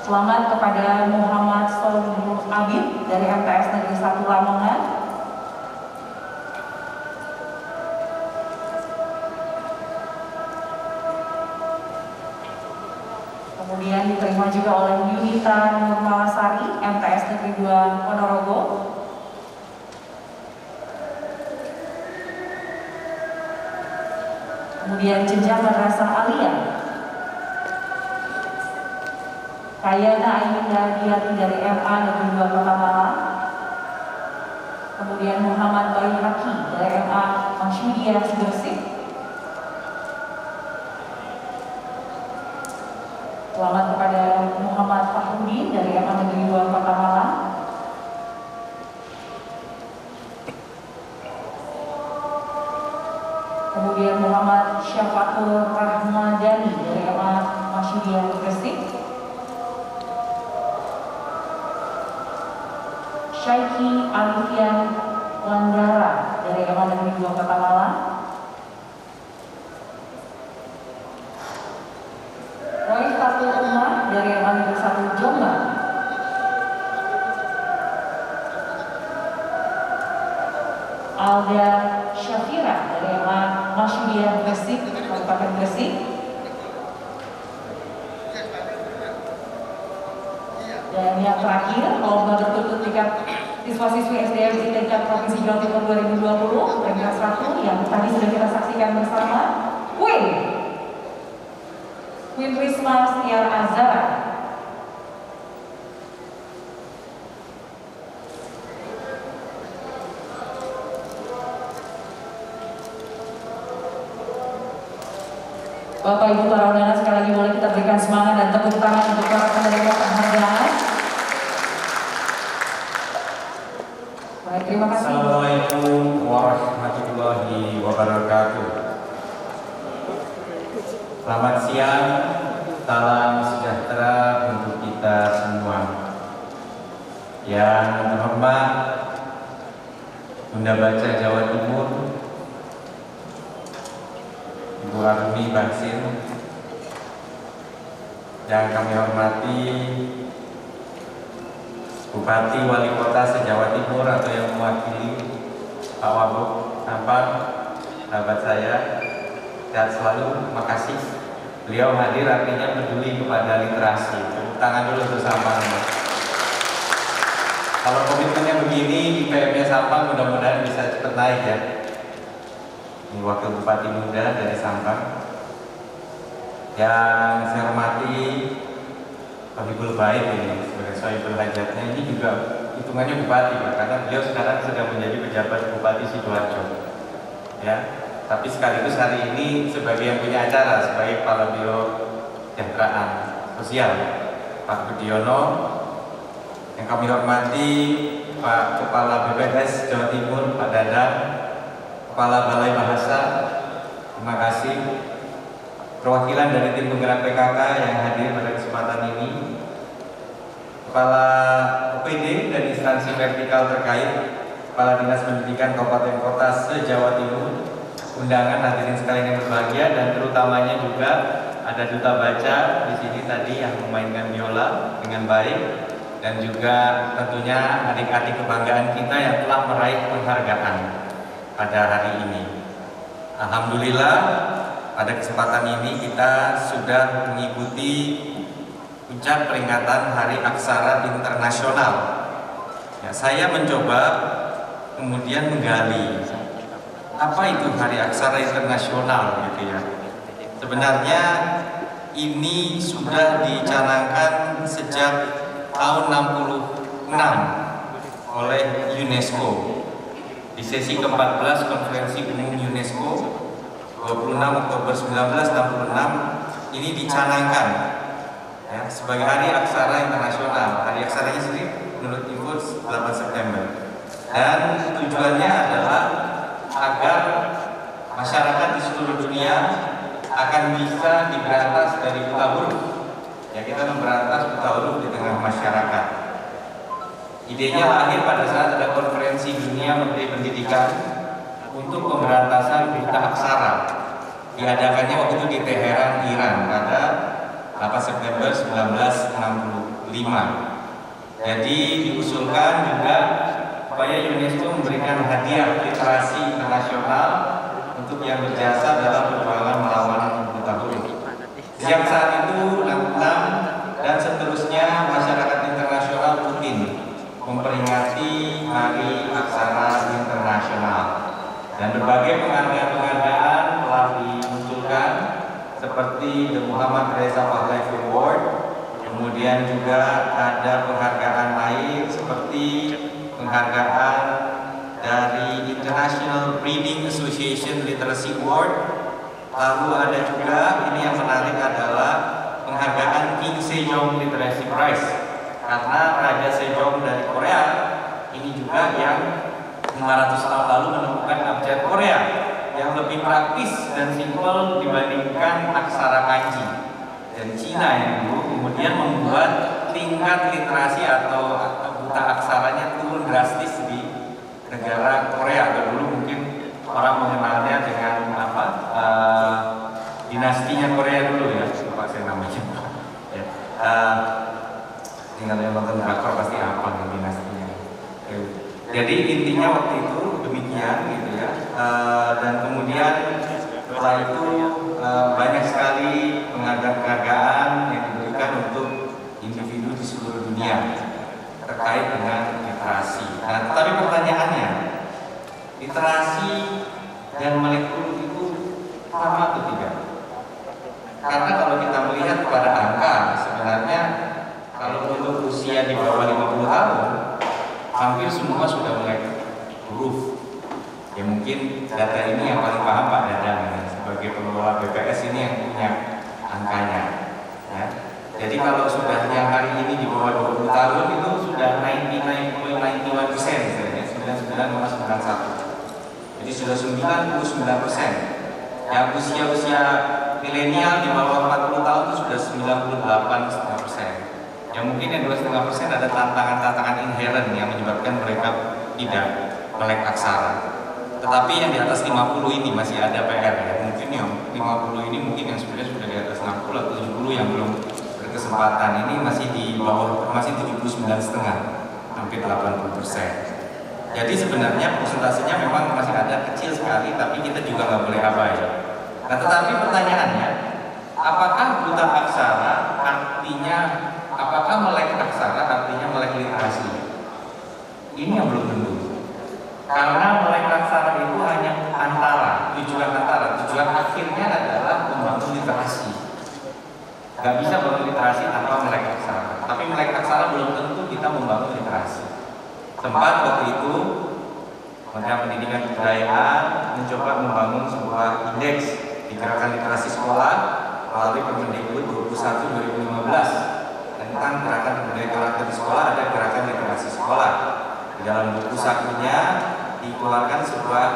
Selamat kepada Muhammad Solihul Abid dari MTS Negeri 1 Lamongan. Kemudian diterima juga oleh Yunita Nurmalasari MTS Negeri 2 Ponorogo. Kemudian jenjang Madrasah Aliyah Kayana Ayunda Diati dari MA Negeri 2 Kota Malang. Kemudian Muhammad Bayi Haki dari MA Masyudiyah Gresik. Selamat kepada Muhammad Fahrudin dari MA Negeri 2 Kota Malang. Kemudian Muhammad Syafatul Rahmadani dari MA Masyudiyah Gresik. Syaiki Alifian Landara dari MA Negeri 2 Kota Malang. Roy Fatul Umar dari MA Negeri 1 Jombang. Alda Syafira dari MA Masyudiyah Gresik, Kabupaten Gresik. Dan yang terakhir, lomba berturut tingkat siswa-siswi SDM di tingkat Provinsi Jawa Timur 2020, peringkat 1 yang tadi sudah kita saksikan bersama, Queen Risma Stiar Azara. Bapak Ibu para undangan, sekali lagi boleh kita berikan semangat dan tepuk tangan untuk para penerima penghargaan. Baik, terima kasih. Assalamualaikum warahmatullahi wabarakatuh. Selamat siang, salam sejahtera untuk kita semua. Yang terhormat Bunda Baca Jawa Timur, Ibu Arumi Baksin, yang kami hormati Bupati Wali Kota se-Jawa Timur atau yang mewakili Pak Wagub Sampang, sahabat saya, sehat selalu, makasih. Beliau hadir artinya peduli kepada literasi. Tepuk tangan dulu untuk Sampang. Kalau komitmennya begini, IPM-nya Sampang mudah-mudahan bisa cepat naik ya. Ini Wakil Bupati Muda dari Sampang. Yang saya hormati Habibul Baik ini sebagai Sohibul Hajatnya, ini juga hitungannya bupati Pak, karena beliau sekarang sedang menjadi pejabat Bupati Sidoarjo. Ya, tapi sekaligus hari ini sebagai yang punya acara, sebagai Kepala Biro Kesejahteraan Sosial Pak Budiono. Yang kami hormati Pak Kepala BPS Jawa Timur Pak Dadang, Kepala Balai Bahasa, terima kasih. Perwakilan dari tim penggerak PKK yang hadir pada kesempatan ini, Kepala OPD dan instansi vertikal terkait, Kepala Dinas Pendidikan Kabupaten Kota se-Jawa Timur, undangan hadirin sekalian yang berbahagia, dan terutamanya juga ada duta baca di sini tadi yang memainkan biola dengan baik, dan juga tentunya adik-adik kebanggaan kita yang telah meraih penghargaan pada hari ini. Alhamdulillah, pada kesempatan ini kita sudah mengikuti puncak peringatan Hari Aksara Internasional. Ya, saya mencoba kemudian menggali apa itu Hari Aksara Internasional gitu ya. Sebenarnya ini sudah dicanangkan sejak tahun 66 oleh UNESCO di sesi ke-14 Konferensi Umum UNESCO 26 Oktober 1966 ini dicanangkan ya, sebagai Hari Aksara Internasional. Hari Aksaranya sendiri menurut info 8 September, dan tujuannya adalah agar masyarakat di seluruh dunia akan bisa diberantas dari buta huruf. Ya, kita memberantas buta huruf di tengah masyarakat. Idenya lahir pada saat ada konferensi dunia Menteri Pendidikan untuk pemberantasan buta aksara. Diadakannya waktu itu di Teheran, Iran pada 8 September 1965. Jadi diusulkan juga supaya UNESCO memberikan hadiah literasi internasional untuk yang berjasa dalam perjuangan melawan buta huruf. Sejak saat itu 66 dan seterusnya masyarakat internasional rutin memperingati Hari Aksara Internasional, dan berbagai penghargaan-penghargaan telah dimunculkan seperti The Muhammad Reza Pahlavi Award. Kemudian juga ada penghargaan lain seperti penghargaan dari International Reading Association Literacy Award. Lalu ada juga ini yang menarik adalah penghargaan King Sejong Literacy Prize, karena Raja Sejong dari Korea ini juga yang 500 tahun lalu menemukan abjad Korea yang lebih praktis dan simpel dibandingkan aksara kanji dan Cina yang dulu, kemudian membuat tingkat literasi atau buta aksaranya turun drastis di negara Korea. Atau dulu mungkin orang mengenalnya dengan apa, dinastinya Korea dulu ya, lupa saya namanya. Ya. Tinggal yang nonton drakor pasti apa dinastinya. Jadi intinya waktu itu demikian gitu ya. Dan kemudian setelah itu banyak sekali penghargaan yang diberikan untuk individu di seluruh dunia terkait dengan literasi. Nah, tetapi pertanyaannya, literasi dan melek huruf itu sama atau tidak? Karena kalau kita melihat pada angka, sebenarnya kalau untuk usia di bawah 50 tahun hampir semua sudah melek huruf. Ya mungkin data ini yang paling paham Pak Dadang ya, sebagai pengelola BPS ini yang punya angkanya ya. Jadi kalau sudah yang hari ini di bawah 20 tahun itu sudah 91% misalnya, 99,91. Jadi sudah 99%. Yang usia milenial di bawah 40 tahun itu sudah 98,5%. Yang mungkin yang 2,5% ada tantangan-tantangan inherent yang menyebabkan mereka tidak melek aksara. Tetapi yang di atas 50 ini masih ada PR ya. Mungkin yang 50 ini mungkin yang sebenarnya sudah di atas 60 atau 70 yang belum berkesempatan, ini masih di bawah, masih 79,5, hampir 80%. Jadi sebenarnya persentasenya memang masih ada kecil sekali, tapi kita juga nggak boleh abai. Nah, tetapi pertanyaannya, apakah buta aksara artinya, apakah melek aksara artinya melek literasi? Ini yang belum tentu. Karena melek aksara itu hanya tujuan akhirnya adalah membangun literasi. Gak bisa bangun literasi tanpa melek aksara. Tapi melek aksara belum tentu kita membangun literasi. Sempat waktu itu Kementerian Pendidikan dan Kebudayaan mencoba membangun sebuah indeks di gerakan literasi sekolah melalui Permendikbud 21/2015 tentang gerakan budaya karakter di sekolah. Ada gerakan literasi sekolah. Di dalam buku sakunya dikeluarkan sebuah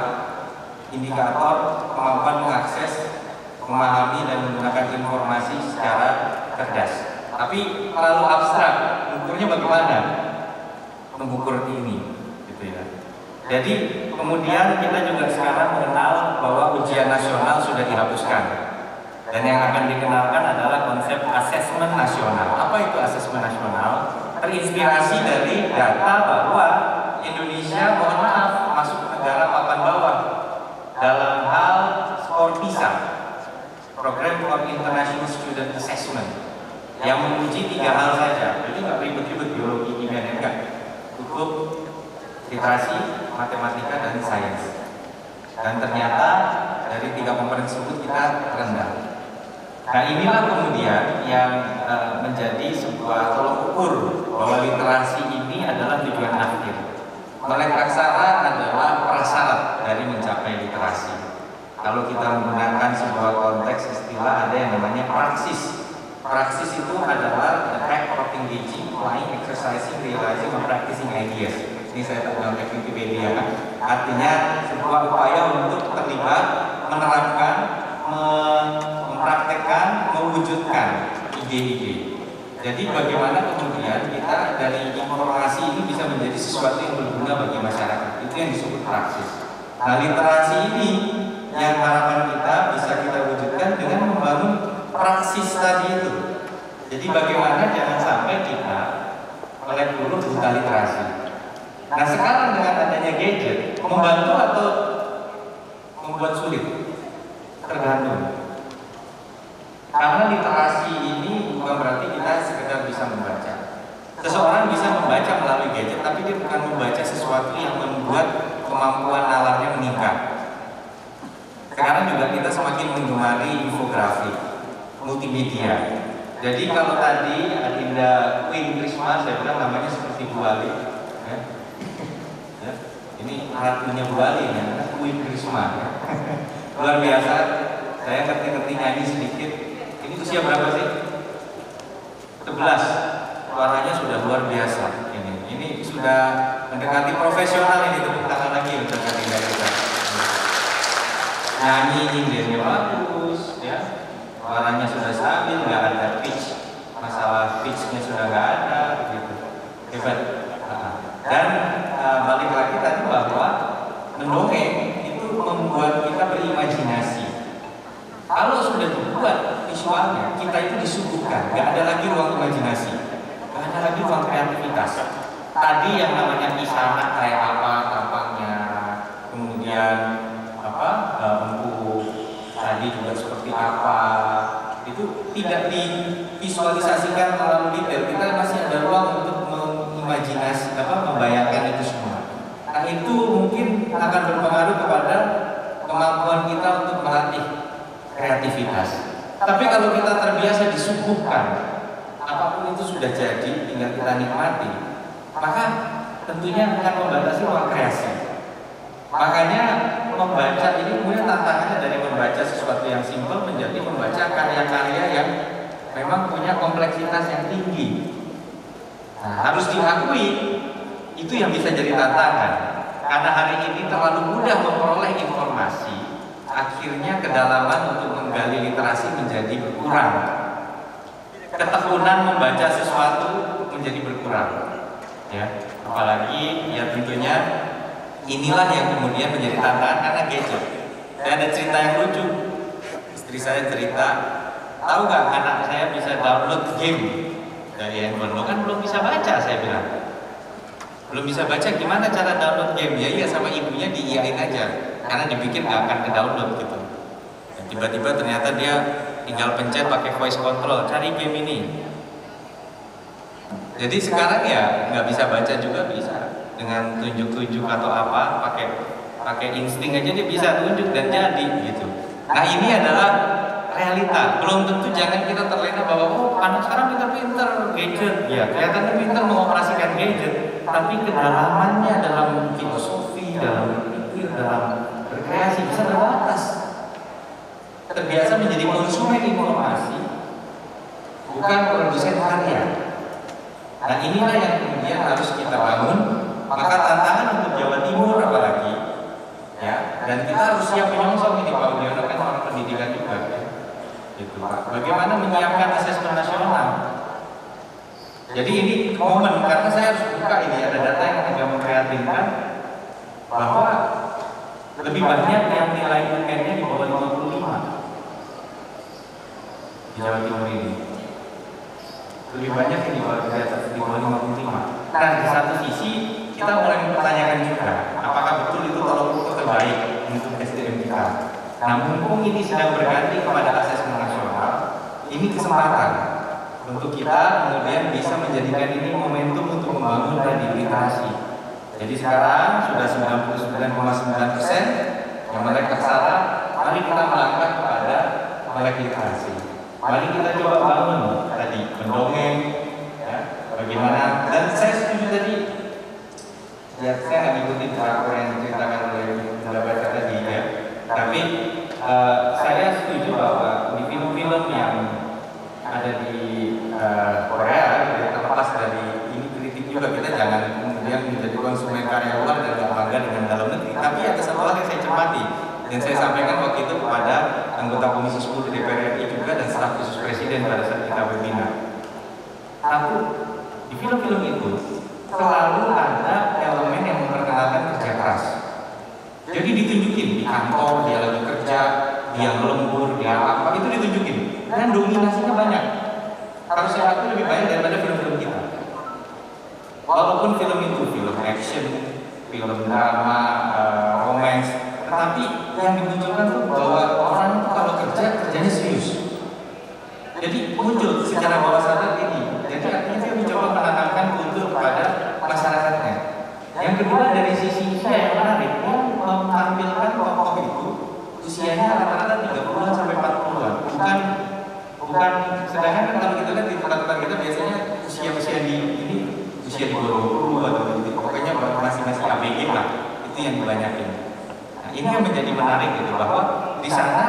indikator kemampuan mengakses, memahami dan menggunakan informasi secara cerdas. Tapi terlalu abstrak. Ukurnya bagaimana? Mengukur ini, gitu ya. Jadi kemudian kita juga sekarang mengenal bahwa ujian nasional sudah dihapuskan. Dan yang akan dikenalkan adalah konsep asesmen nasional. Apa itu asesmen nasional? Terinspirasi dari data bahwa Indonesia, mohon maaf, masuk negara papan bawah dalam hal skor PISA, Program for International Student Assessment, yang menguji 3 hal saja. Jadi nggak ribet-ribet biologi, kimia, enggak. Cukup literasi, matematika, dan sains. Dan ternyata dari 3 komponen tersebut kita rendah. Nah, inilah kemudian yang menjadi sebuah tolok ukur bahwa literasi ini adalah tujuan akhir. Melek aksara adalah prasyarat dari mencapai literasi. Kalau kita menggunakan sebuah konteks istilah, ada yang namanya praksis. Praksis itu adalah the act of engaging, applying, exercising, realizing, or practicing ideas. Ini saya dalam Wikipedia. Artinya sebuah upaya untuk terlibat, menerapkan, mempraktekkan, mewujudkan ide-ide. Jadi bagaimana kemudian kita dari informasi ini bisa menjadi sesuatu yang berguna bagi masyarakat. Itu yang disebut praksis. Nah, literasi ini yang harapan kita bisa kita wujudkan dengan membangun praksis tadi itu. Jadi bagaimana jangan sampai kita melek dulu buta literasi. Nah, sekarang dengan adanya gadget, membantu atau membuat sulit? Tergantung. Karena literasi ini bukan berarti kita sekedar bisa membaca. Seseorang bisa membaca melalui gadget, tapi dia bukan membaca sesuatu yang membuat kemampuan nalarnya meningkat. Sekarang juga kita semakin menggemari infografi, multimedia. Jadi kalau tadi Adinda Queen Krisma, saya bilang namanya seperti Bu Ali, ya. Ya. Ini ratunya Bu Ali, ya, Queen Krisma. Ya. Luar biasa. Saya ngerti-ngerti nyanyi sedikit. Ini usia berapa sih? 11. Suaranya sudah luar biasa. Ini sudah mendekati profesional ini, tepuk tangan lagi untuk Adinda kita. Nyanyi indenya bagus, ya. Suaranya sudah stabil, nggak ada pitch, masalah pitchnya sudah nggak ada, gitu. Hebat. Dan balik lagi tadi bahwa mendongeng itu membuat kita berimajinasi. Kalau sudah dibuat visualnya, kita itu disuguhkan, nggak ada lagi ruang imajinasi, nggak ada lagi ruang kreativitas. Tadi yang namanya kisah kayak apa tampangnya, kemudian empuk, tadi juga seperti apa, itu tidak divisualisasikan terlalu detail. Kita masih ada ruang untuk mengimajinasi, membayangkan itu semua. Nah, itu mungkin akan berpengaruh kepada kemampuan kita untuk melatih kreativitas. Tapi kalau kita terbiasa disuguhkan, apapun itu sudah jadi, tinggal kita nikmati, maka tentunya akan membatasi ruang kreasi. Makanya membaca ini kemudian tantangannya dari membaca sesuatu yang simpel menjadi membaca karya-karya yang memang punya kompleksitas yang tinggi. Nah, harus diakui itu yang bisa jadi tantangan. Karena hari ini terlalu mudah memperoleh informasi, akhirnya kedalaman untuk menggali literasi menjadi berkurang. Ketekunan membaca sesuatu menjadi berkurang. Ya, apalagi ya tentunya inilah yang kemudian menjadi tantangan karena gadget. Saya ada cerita yang lucu. Istri saya cerita, tahu nggak anak saya bisa download game dari handphone? Lo kan belum bisa baca, saya bilang. Belum bisa baca, gimana cara download game? Ya iya, sama ibunya diiyain aja, karena dipikir nggak akan ke-download gitu. Dan tiba-tiba ternyata dia tinggal pencet pakai voice control, cari game ini. Jadi sekarang ya nggak bisa baca juga bisa. dengan tunjuk-tunjuk atau apa, pakai insting aja dia bisa tunjuk dan jadi gitu. Nah ini adalah realita. Belum tentu jangan kita terlena bahwa oh anak sekarang kita pinter gadget, ya kelihatannya pinter mengoperasikan gadget, tapi kedalamannya dalam filosofi, dalam berpikir, dalam berkreasi bisa terbatas. Terbiasa menjadi konsumen informasi, bukan produsen karya. Nah inilah yang kemudian harus kita bangun. Maka tantangan untuk Jawa Timur apalagi, ya, dan kita harus siap menyongsong ini Pak Udiono kan orang pendidikan juga, ya. Gitu Pak. Bagaimana menyiapkan asesmen nasional? Jadi ini momen karena saya harus buka ini ada data yang agak memprihatinkan bahwa lebih banyak yang nilai UN-nya di bawah 55 di Jawa Timur ini. Lebih banyak yang di bawah 55. Nah di satu sisi kita mulai mempertanyakan juga apakah betul itu tolok ukur terbaik untuk SDM kita. Nah mumpung ini sedang berganti kepada asesmen nasional, ini kesempatan untuk kita kemudian bisa menjadikan ini momentum untuk membangun tadi literasi. Jadi sekarang sudah 99,9% yang melek aksara, mari kita melangkah kepada melek literasi. Mari kita coba bangun tadi mendongeng, ya, bagaimana. Dan saya setuju tadi. Ya, saya nggak ngikutin apa yang diceritakan oleh Bunda Baca tadi ya. Tapi saya setuju bahwa di film-film yang ada di Korea, ya, terlepas dari ini kritik juga kita jangan kemudian menjadi konsumen karya luar dan nggak bangga dengan dalam negeri. Tapi ada satu hal yang saya cermati dan saya sampaikan waktu itu kepada anggota Komisi 10 DPR RI juga dan staf khusus Presiden pada saat kita webinar. Satu, di film-film itu selalu ada elemen yang memperkenalkan kerja keras. Jadi ditunjukin di kantor dia lagi kerja, dia lembur, dia apa itu ditunjukin. Dan dominasinya banyak. Harusnya itu lebih banyak daripada film-film kita. Walaupun film itu film action, film drama, romance, tetapi yang dimunculkan tuh bahwa orang itu kalau kerjanya serius. Jadi muncul secara bawah sadar ini. Jadi artinya saya mencoba menanamkan kultur kepada masyarakatnya. Yang kedua dari sisi usia yang menarik, yang menampilkan tokoh itu usianya rata-rata 30-an sampai 40-an. Bukan sedangkan kan kalau kita lihat di tempat-tempat kita biasanya usia-usia di ini usia di bawah 20 atau gitu. Pokoknya masih ABG lah. Itu yang dibanyakin. Nah, ini yang menjadi menarik gitu bahwa di sana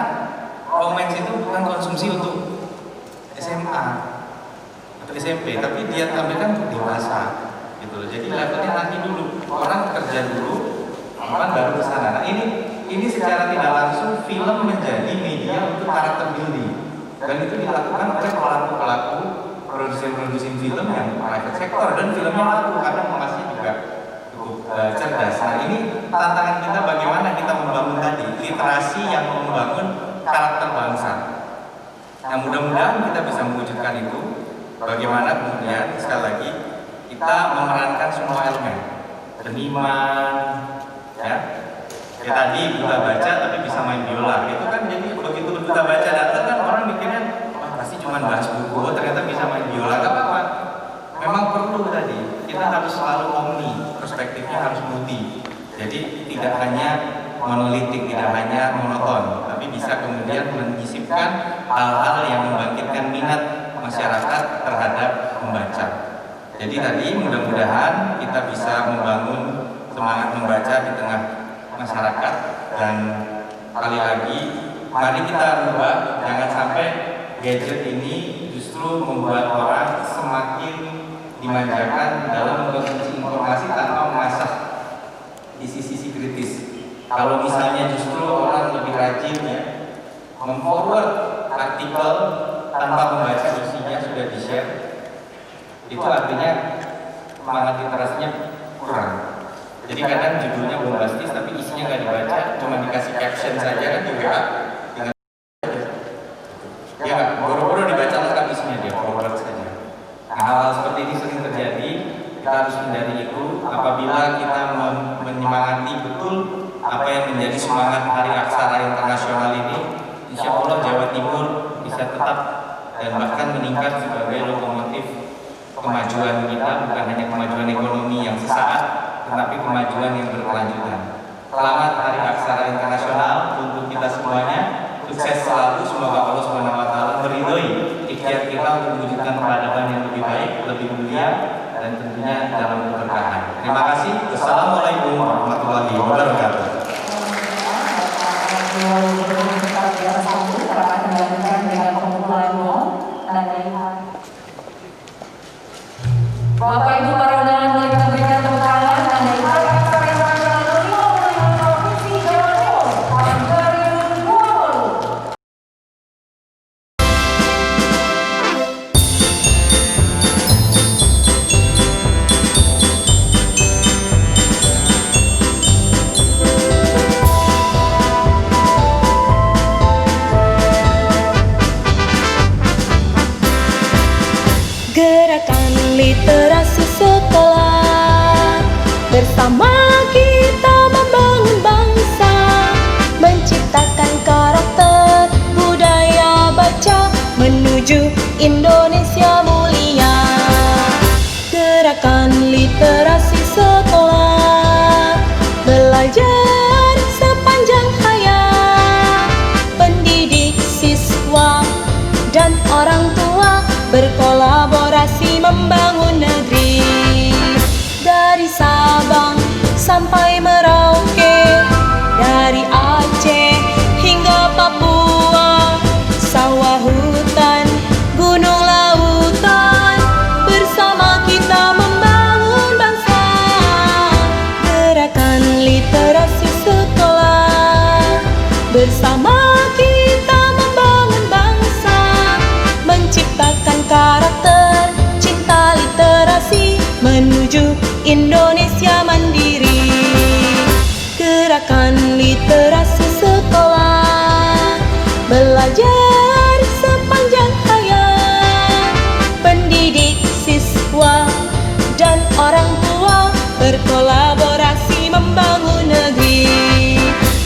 romance itu bukan konsumsi untuk SMA atau SMP, tapi dia tampilkan untuk dewasa gitu loh. Jadi levelnya nanti dulu orang kerja dulu, orang baru ke sana. Nah ini secara tidak langsung film menjadi media untuk karakter building dan itu dilakukan oleh pelaku-pelaku produsen film yang private sector dan filmnya laku karena mengemasnya juga cukup cerdas. Nah ini tantangan kita bagaimana kita membangun tadi literasi yang membangun karakter bangsa. Nah mudah-mudahan kita bisa mewujudkan itu. Bagaimana kemudian sekali lagi kita memerankan semua elemen, seniman, ya tadi buta baca tapi bisa main biola, itu kan jadi begitu buta baca datang kan orang mikirnya pasti cuma bahas buku, ternyata bisa main biola, gak apa-apa. Memang perlu tadi kita harus selalu omni, perspektifnya harus multi. Jadi tidak hanya monolitik, tidak hanya monoton, tapi bisa kemudian menyisipkan hal-hal yang membangkitkan minat masyarakat terhadap membaca. Jadi tadi mudah-mudahan kita bisa membangun semangat membaca di tengah masyarakat dan kali lagi mari kita rubah, jangan sampai gadget ini justru membuat orang semakin dimanjakan dalam mengkonsumsi informasi tanpa mengasah di sisi kritis. Kalau misalnya justru orang lebih rajin ya memforward artikel tanpa membaca isinya sudah di-share, itu artinya semangat literasinya kurang. Jadi kadang judulnya bombastis tapi isinya nggak dibaca, cuma dikasih caption saja kan juga ya nggak, boro-boro dibaca lengkap isinya dia forward saja. Nah, hal-hal seperti ini sering terjadi, kita harus hindari itu. Apabila kita menyemangati betul apa yang menjadi semangat Hari Aksara Internasional ini, insya Allah Jawa Timur bisa tetap dan bahkan meningkat sebagai lokomotif kemajuan kita, bukan hanya kemajuan ekonomi yang sesaat, tetapi kemajuan yang berkelanjutan. Selamat Hari Aksara Internasional untuk kita semuanya. Sukses selalu, semoga Allah SWT meridhoi ikhtiar kita untuk mewujudkan peradaban yang lebih baik, lebih mulia, dan tentunya dalam keberkahan. Terima kasih. Wassalamualaikum warahmatullahi wabarakatuh. Bapak Ibu para undangan, boleh kita berikan tepuk tangan dan Hari Aksara Internasional ke-55 Provinsi Jawa Timur tahun 2020. Gerakan literasi sekolah, bersama kita membangun bangsa, menciptakan karakter budaya baca menuju Indonesia mulia. Gerakan literasi sekolah, belajar sepanjang hayat, pendidik, siswa, dan orang tua berkolaborasi membangun negeri. Dari Sabang sampai Merauke, dari Aceh hingga Papua, sawah hutan, gunung lautan, bersama kita membangun bangsa. Gerakan literasi sekolah, bersama kita membangun bangsa, menciptakan karakter cinta literasi menuju Indonesia mandiri. Gerakan literasi sekolah, belajar sepanjang hayat, pendidik, siswa, dan orang tua berkolaborasi membangun negeri.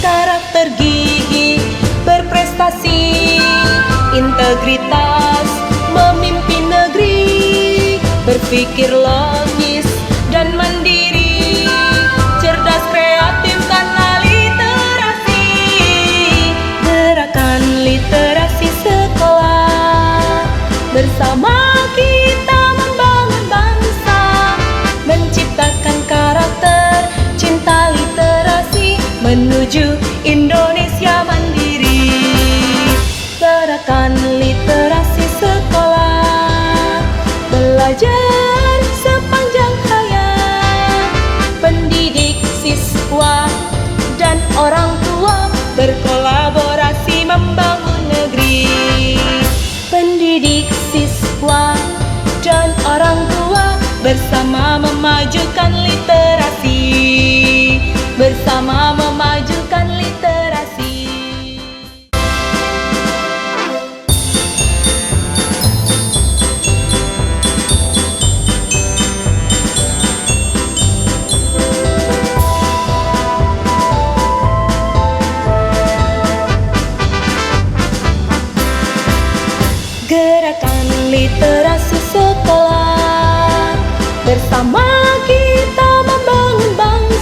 Karakter gigih berprestasi, integritas memimpin negeri, berpikir logis dan mandiri, cerdas kreatif karena literasi. Gerakan literasi sekolah, bersama kita membangun bangsa, menciptakan karakter cinta literasi menuju Indonesia mandiri. Gerakan literasi sekolah, belajar sepanjang hayat, pendidik, siswa, dan orang tua berkolaborasi membangun negeri. Pendidik, siswa, dan orang tua bersama memajukan literasi, bersama memajukan literasi. Gerakan literasi sekolah, bersama kita membangun bangsa,